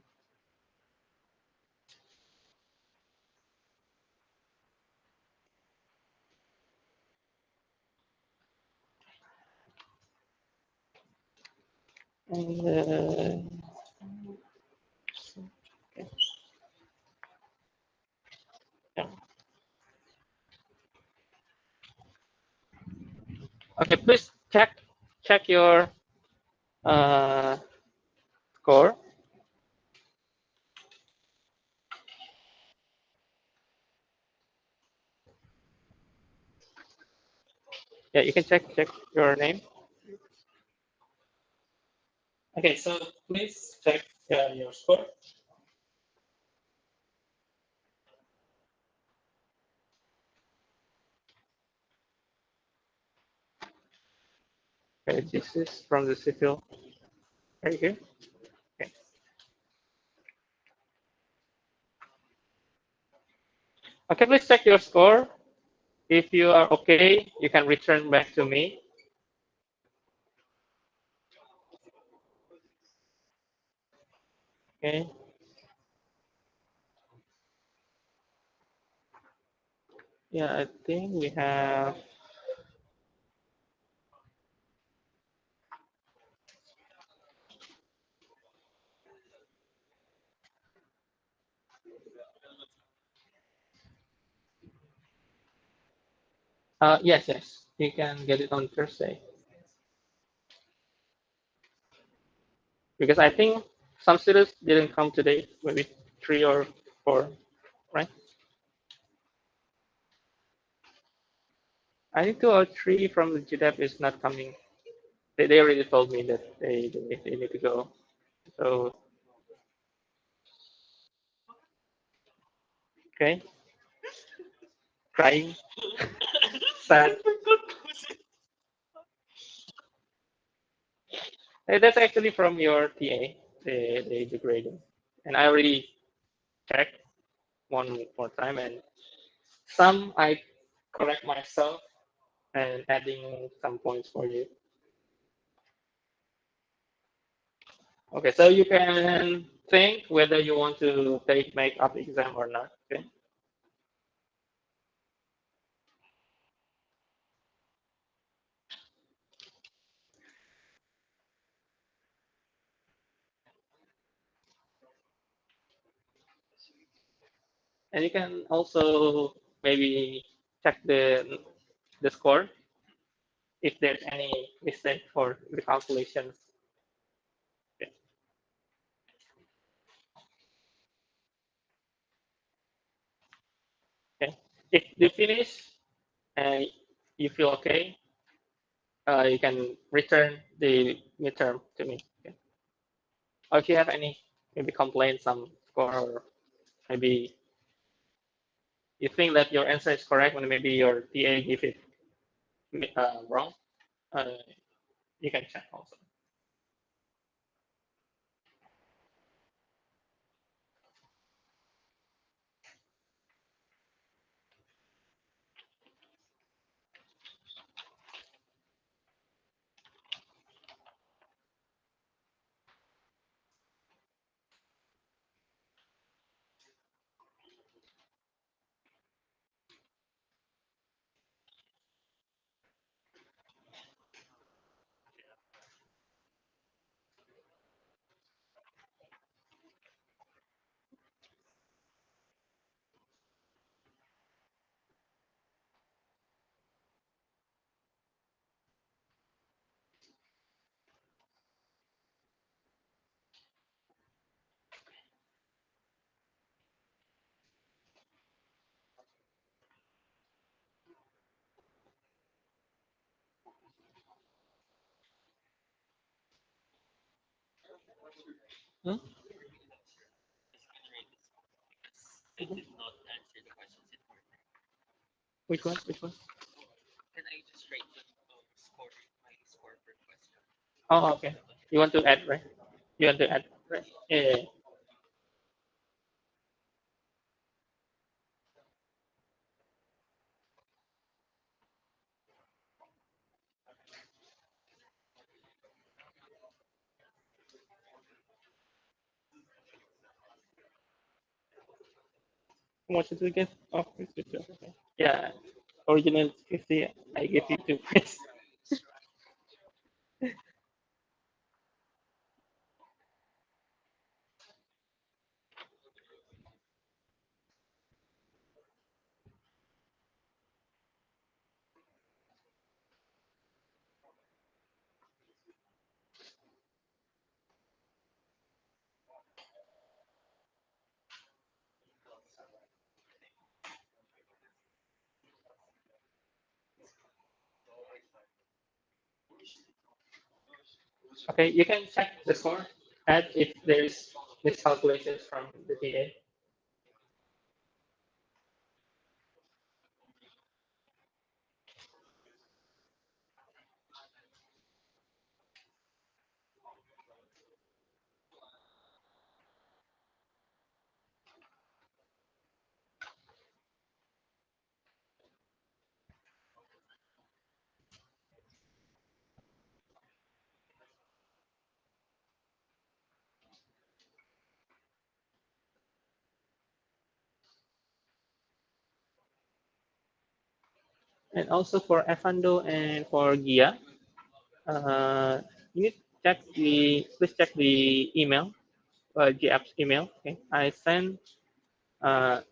Speaker 1: And okay. Yeah. Okay, please check your uh, score. Yeah, you can check your name. Okay, so please check your score. Okay, this is from the civil right here. Okay. Okay, please check your score. If you are okay, you can return back to me. Okay. Yeah, I think we have. Yes. You can get it on Thursday because I think some students didn't come today. Maybe 3 or 4, right? I think 2 or 3 from the GDEP is not coming. They already told me that they need to go. So okay, crying, sad. That's actually from your TA, the grading. And I already checked one more time, and some I correct myself and adding some points for you. Okay, so you can think whether you want to take makeup exam or not. Okay, and you can also maybe check the score if there's any mistake for the calculations. Okay. Okay. If you finish and you feel okay, you can return the midterm to me. Okay. Or if you have any maybe complaints, some score, or maybe you think that your answer is correct when maybe your TA give it wrong, uh, you can check also. Hmm? Which one? Which one? Oh, okay. You want to add, right? You want to add, right? Yeah. How much did we get? Oh, 52. Okay. Yeah, original 50. I give you 2 points. Okay, you can check the score. Add if there is miscalculations from the TA. And also for Efando and for Gia, you need to check please check the email, GApp's email. Okay, I sent uh,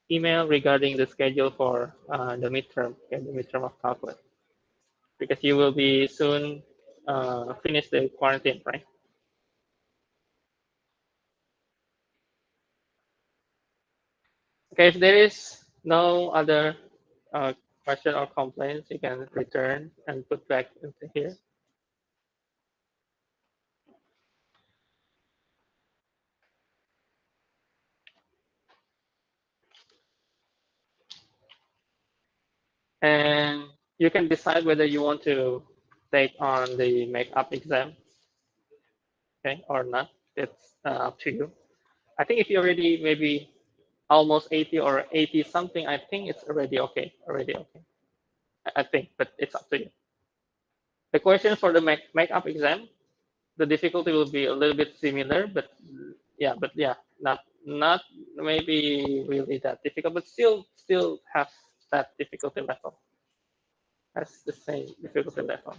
Speaker 1: email regarding the schedule for the midterm, okay, the midterm of calculus, because you will be soon finish the quarantine, right? Okay, if there is no other uh, question or complaints, you can return and put back into here. And you can decide whether you want to take on the makeup exam, okay, or not. It's up to you. I think if you already maybe almost 80 or 80 something, I think it's already okay. Already okay. I think, but it's up to you. The question for the makeup exam, the difficulty will be a little bit similar, but yeah, not maybe really that difficult, but still have that difficulty level. Has the same difficulty level.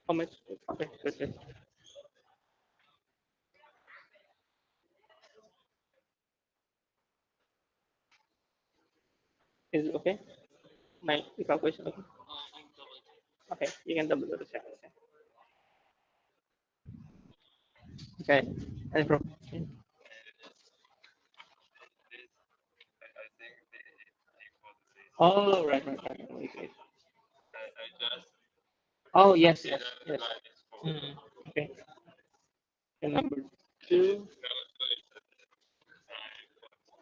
Speaker 1: How much? Okay, good, good. Is it okay? My calculation okay? Okay, you can double check. Okay, and from oh right. Wait, wait. Oh yes. Mm, okay. And number two.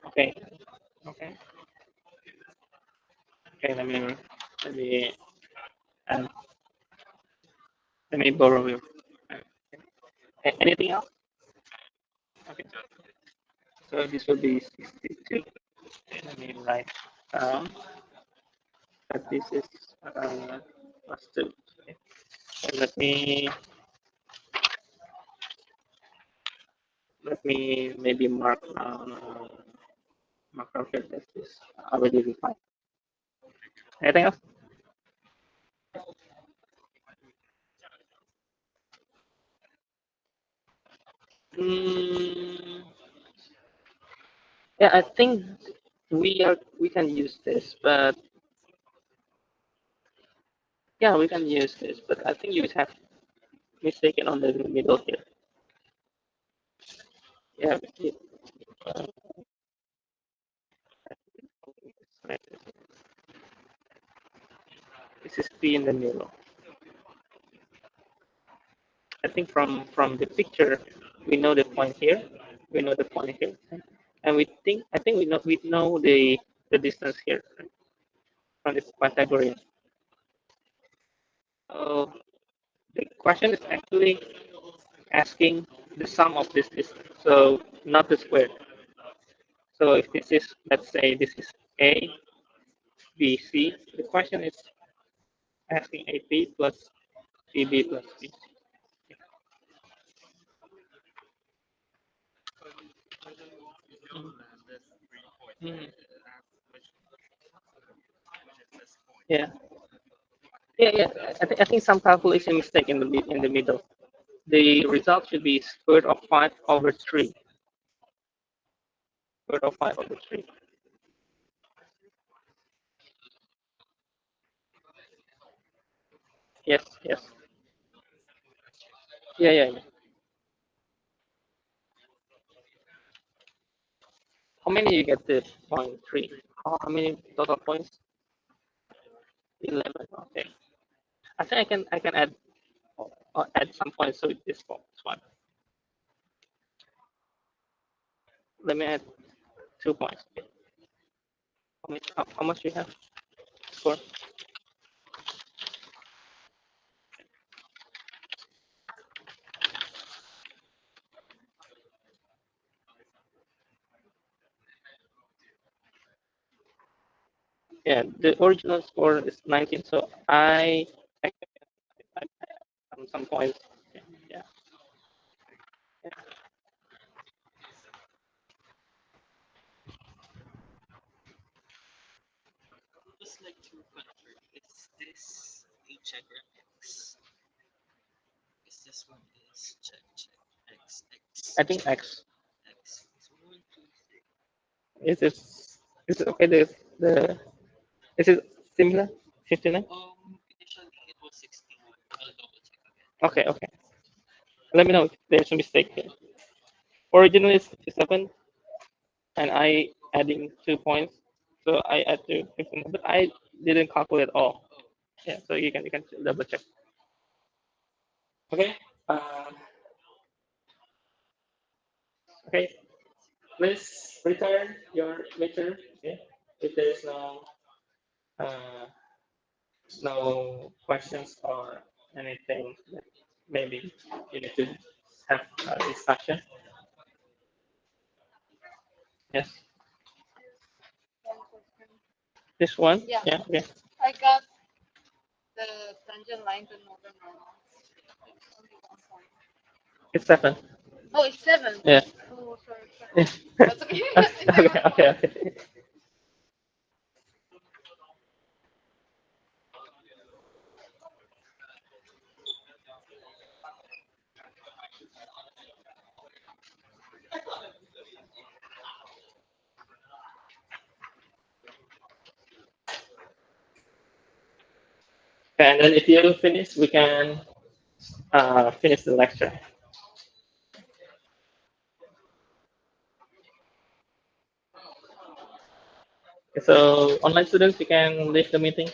Speaker 1: Okay. Okay. Okay. Let me uh, let me borrow your. Anything else? Okay. So this will be 62. Let me write down that this is plus two. Okay. So let me maybe mark out here that is already defined. Anything else? Mm, yeah, I think we can use this, but yeah, we can use this, but I think you have mistaken on the middle here. Yeah, this is P in the middle. I think from the picture, we know the point here. We know the point here, and I think we know the distance here. from this category. So the question is actually asking the sum of this distance, so not the square. So if this is, let's say this is A, B, C, the question is asking AP plus BB plus BC. Mhm. Yeah, yeah. I think some calculation mistake in the middle. The result should be square root of 5 over 3. Square root of 5 over 3. Yes, yes. Yeah. How many you get the point 3? How many total points? 11. Okay. I think I can add some points to this one. Let me add 2 points. Okay. How much you have score? Yeah, the original score is 19, so I some points. Yeah. Yeah. I think X. Is it is it okay? The is it similar? 59? Okay. Let me know if there's a mistake here. Originally it's 57, and I adding 2 points, so I add to 59, but I didn't calculate all. Yeah, so you can double check. Okay. Uh, okay. Please return your meter. Okay. If there is uh, no questions or anything that maybe you need to have a discussion. Yes. This one?
Speaker 2: Yeah.
Speaker 1: Yeah. Okay.
Speaker 2: I got the tangent line to northern normal. Only 1 point.
Speaker 1: It's 7.
Speaker 2: Oh, it's 7.
Speaker 1: Yeah.
Speaker 2: Oh, sorry.
Speaker 1: Yeah.
Speaker 2: That's okay.
Speaker 1: Okay. And then if you finish, we can finish the lecture. So online students, you can leave the meeting.